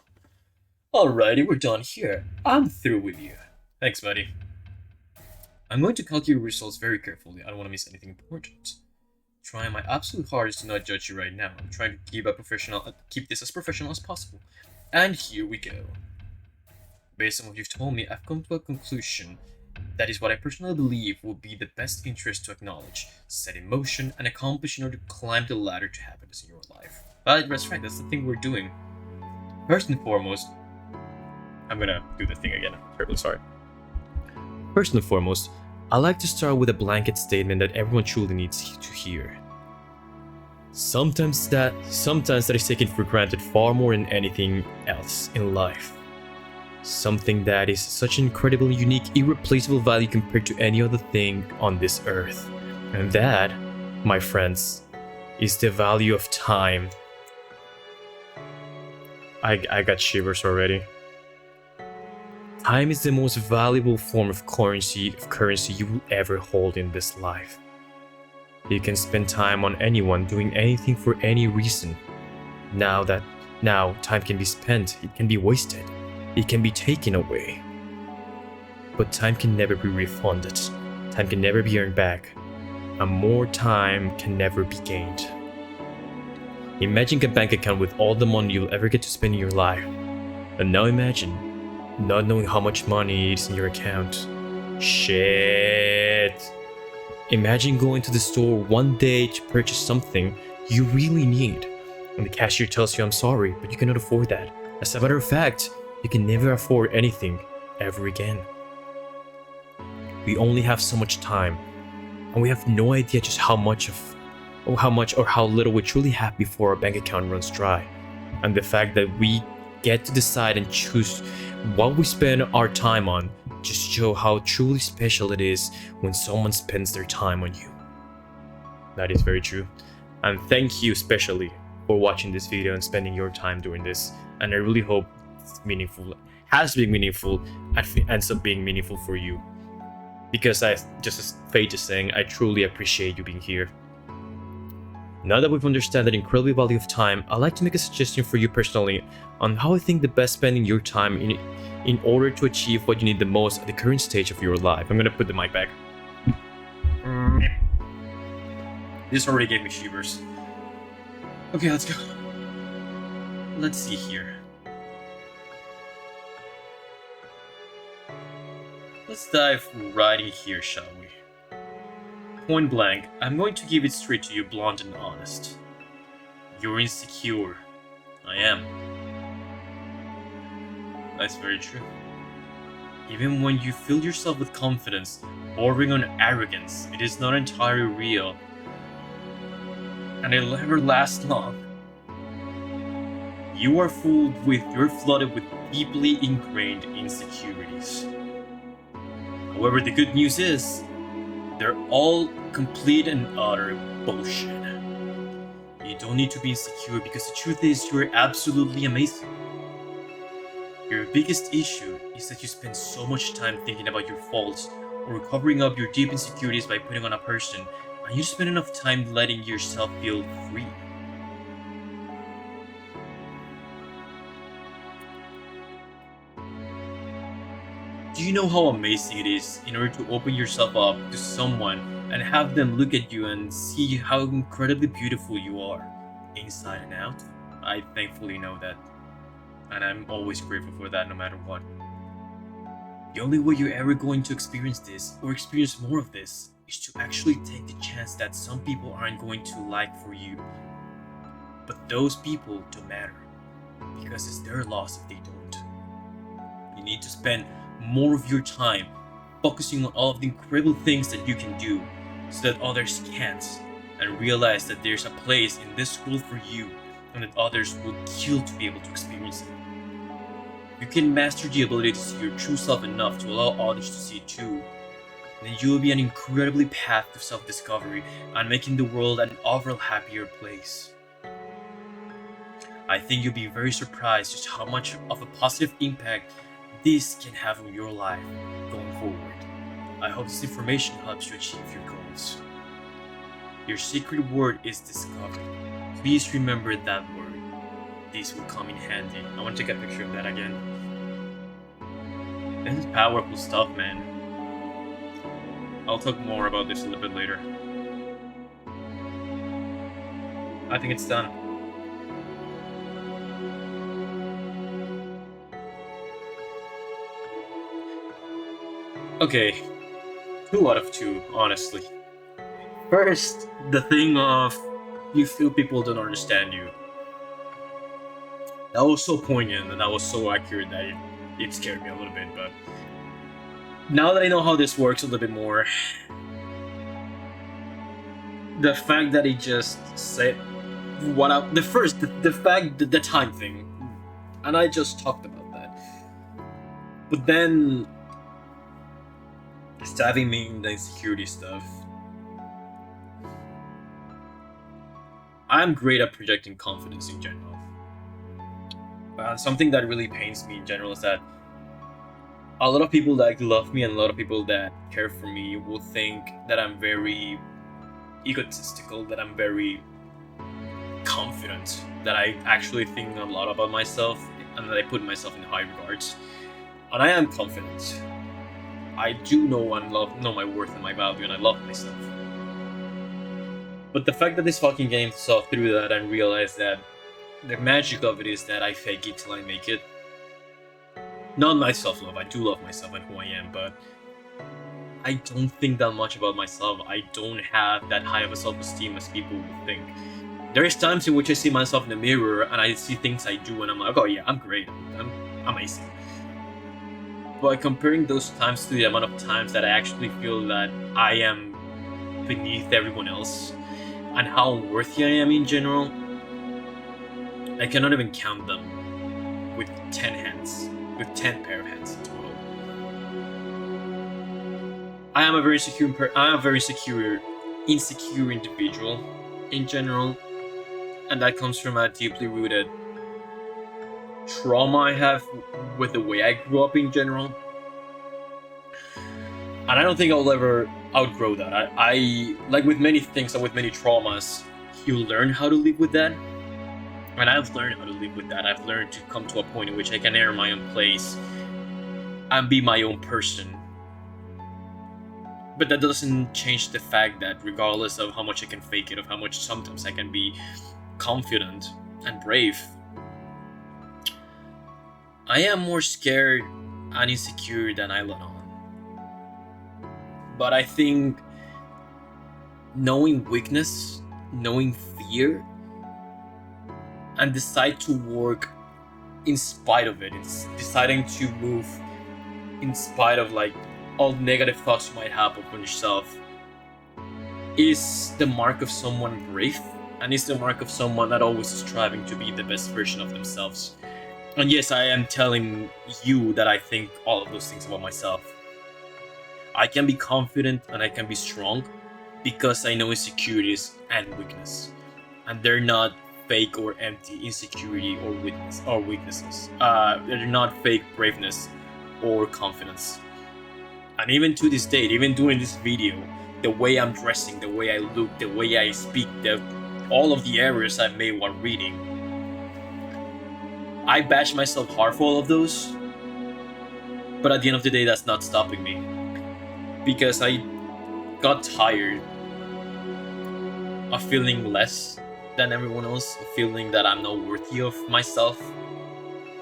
S1: Alrighty, we're done here. I'm through with you. Thanks, buddy. I'm going to calculate results very carefully. I don't want to miss anything important. Trying my absolute hardest to not judge you right now. I'm trying to keep this as professional as possible. And here we go. Based on what you've told me, I've come to a conclusion that is what I personally believe will be the best interest to acknowledge, set in motion, and accomplish in order to climb the ladder to happiness in your life. But that's right, that's the thing we're doing. First and foremost, I'm gonna do the thing again. I'm terribly sorry. First and foremost, I like to start with a blanket statement that everyone truly needs to hear. Sometimes that is taken for granted far more than anything else in life. Something that is such an incredibly unique, irreplaceable value compared to any other thing on this earth. And that, my friends, is the value of time. I got shivers already. Time is the most valuable form of currency you will ever hold in this life. You can spend time on anyone doing anything for any reason. Now, time can be spent, it can be wasted, it can be taken away. But time can never be refunded. Time can never be earned back. And more time can never be gained. Imagine a bank account with all the money you'll ever get to spend in your life. And now imagine not knowing how much money is in your account. Shit. Imagine going to the store one day to purchase something you really need, and the cashier tells you, "I'm sorry, but you cannot afford that. As a matter of fact, you can never afford anything ever again." We only have so much time, and we have no idea just how much or how little we truly have before our bank account runs dry. And the fact that we get to decide and choose what we spend our time on just show how truly special it is when someone spends their time on you. That is very true. And thank you especially for watching this video and spending your time doing this. And I really hope it's meaningful, has been meaningful, and ends up being meaningful for you. Because just as Fate is saying, I truly appreciate you being here. Now that we've understood that incredible value of time, I'd like to make a suggestion for you personally on how I think the best spending your time in order to achieve what you need the most at the current stage of your life. I'm gonna put the mic back. This already gave me shivers. Okay, let's go. Let's see here. Let's dive right in here, shall we? Point blank, I'm going to give it straight to you, blunt and honest. You're insecure. I am. That's very true. Even when you fill yourself with confidence, bordering on arrogance, it is not entirely real. And it'll never last long. You're flooded with deeply ingrained insecurities. However, the good news is, they're all complete and utter bullshit. You don't need to be insecure because the truth is you're absolutely amazing. Your biggest issue is that you spend so much time thinking about your faults or covering up your deep insecurities by putting on a person, and you spend enough time letting yourself feel free. Do you know how amazing it is in order to open yourself up to someone and have them look at you and see how incredibly beautiful you are, inside and out? I thankfully know that, and I'm always grateful for that no matter what. The only way you're ever going to experience this, or experience more of this, is to actually take the chance that some people aren't going to like for you. But those people don't matter, because it's their loss if they don't. You need to spend more of your time focusing on all of the incredible things that you can do so that others can't, and realize that there's a place in this world for you and that others will kill to be able to experience it. You can master the ability to see your true self enough to allow others to see it too, then you will be an incredibly path to self-discovery and making the world an overall happier place. I think you'll be very surprised just how much of a positive impact this can have on your life going forward. I hope this information helps you achieve your goals. Your secret word is discovery. Please remember that word. This will come in handy. I want to take a picture of that again. This is powerful stuff, man. I'll talk more about this a little bit later. I think it's done. Okay, 2 out of 2, honestly. First, the thing of you feel people don't understand you. That was so poignant and that was so accurate that it scared me a little bit, but now that I know how this works a little bit more, the fact that it just said the time thing, and I just talked about that, but then stabbing me in the insecurity stuff. I'm great at projecting confidence in general. Something that really pains me in general is that a lot of people that love me and a lot of people that care for me will think that I'm very egotistical, that I'm very confident, that I actually think a lot about myself and that I put myself in high regards. And I am confident. I do know and know my worth and my value, and I love myself. But the fact that this fucking game saw through that and realized that the magic of it is that I fake it till I make it. Not my self-love, I do love myself and who I am, but I don't think that much about myself. I don't have that high of a self-esteem as people would think. There is times in which I see myself in the mirror and I see things I do and I'm like, oh yeah, I'm great, I'm amazing. But comparing those times to the amount of times that I actually feel that I am beneath everyone else and how unworthy I am in general, I cannot even count them with 10 hands, with 10 pair of hands in total. I am a very insecure individual in general, and that comes from a deeply rooted trauma I have with the way I grew up in general. And I don't think I'll ever outgrow that. I like with many things and with many traumas, you learn how to live with that. And I've learned how to live with that. I've learned to come to a point in which I can enter my own place and be my own person. But that doesn't change the fact that regardless of how much I can fake it, of how much sometimes I can be confident and brave, I am more scared and insecure than I let on. But I think knowing weakness, knowing fear, and decide to work in spite of it, it's deciding to move in spite of like all negative thoughts you might have upon yourself, is the mark of someone brave, and is the mark of someone that always is striving to be the best version of themselves. And yes, I am telling you that I think all of those things about myself. I can be confident and I can be strong because I know insecurities and weakness, and they're not fake or empty insecurity or weaknesses. They're not fake braveness or confidence. And even to this date, even doing this video, the way I'm dressing, the way I look, the way I speak, all of the errors I've made while reading, I bash myself hard for all of those. But at the end of the day, that's not stopping me. Because I got tired of feeling less than everyone else, of feeling that I'm not worthy of myself,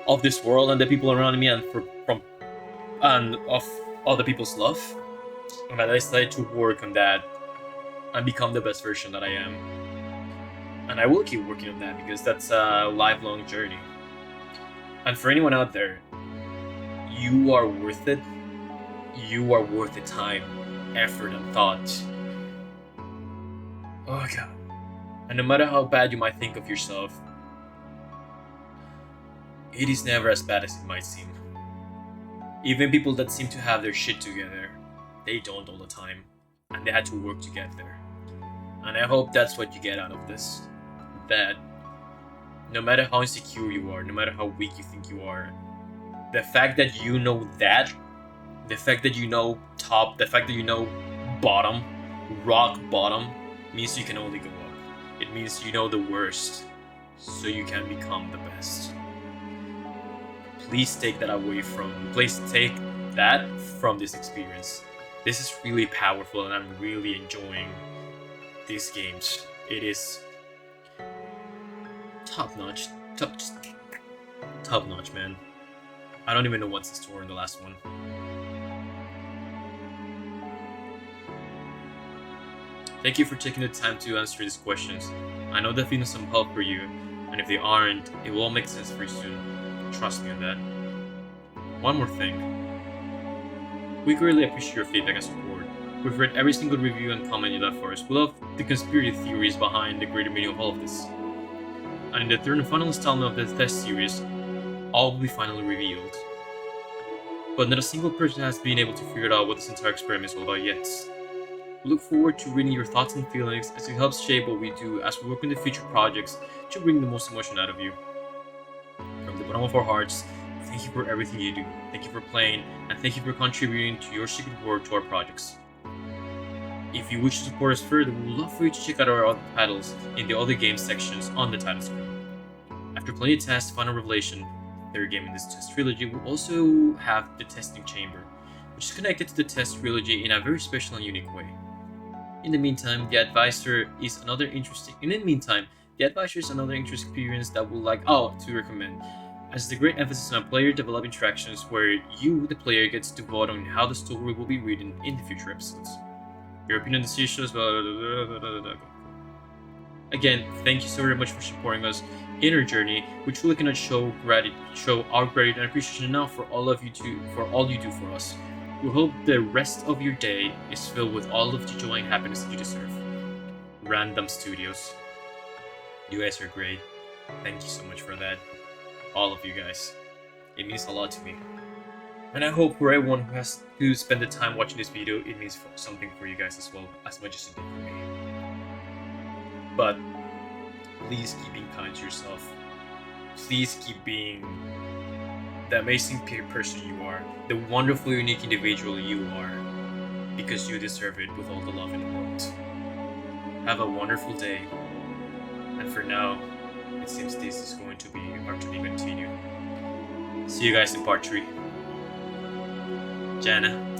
S1: of this world and the people around me, and of other people's love. And I decided to work on that and become the best version that I am. And I will keep working on that because that's a lifelong journey. And for anyone out there, you are worth it. You are worth the time, effort, and thought. Oh god. And no matter how bad you might think of yourself, it is never as bad as it might seem. Even people that seem to have their shit together, they don't all the time, and they had to work to get there. And I hope that's what you get out of this. That no matter how insecure you are, no matter how weak you think you are, the fact that you know that, the fact that you know top, the fact that you know bottom, rock bottom, means you can only go up. It means you know the worst, so you can become the best. Please take that from this experience. This is really powerful and I'm really enjoying these games. It is top notch, man. I don't even know what's in store in the last one. Thank you for taking the time to answer these questions. I know they've been some help for you, and if they aren't, it will all make sense very soon. Trust me on that. One more thing. We greatly appreciate your feedback and support. We've read every single review and comment you left for us. We love the conspiracy theories behind the greater meaning of all of this. And in the third and final installment of the test series, all will be finally revealed. But not a single person has been able to figure out what this entire experiment is all about yet. We look forward to reading your thoughts and feelings as it helps shape what we do as we work on the future projects to bring the most emotion out of you. From the bottom of our hearts, thank you for everything you do, thank you for playing, and thank you for contributing to your secret work to our projects. If you wish to support us further, we would love for you to check out our other titles in the other games sections on the title screen. After playing the test Final Revelation, third game in this test trilogy, we also have the testing chamber, which is connected to the test trilogy in a very special and unique way. In the meantime, The Advisor is another interesting experience that we'll to recommend, as the great emphasis on player developed interactions where you, the player, gets to vote on how the story will be written in the future episodes. Your opinion on the series shows. Again, thank you so very much for supporting us in our journey. We truly cannot show our gratitude and appreciation enough for all you do for us. We hope the rest of your day is filled with all of the joy and happiness that you deserve. Random Studios. You guys are great. Thank you so much for that. All of you guys. It means a lot to me. And I hope for everyone who spent the time watching this video, it means something for you guys as well, as much as it did for me. But please keep being kind to yourself. Please keep being the amazing person you are, the wonderful, unique individual you are, because you deserve it with all the love in the world. Have a wonderful day, and for now, it seems this is going to be our to be continued. See you guys in part 3. Jana.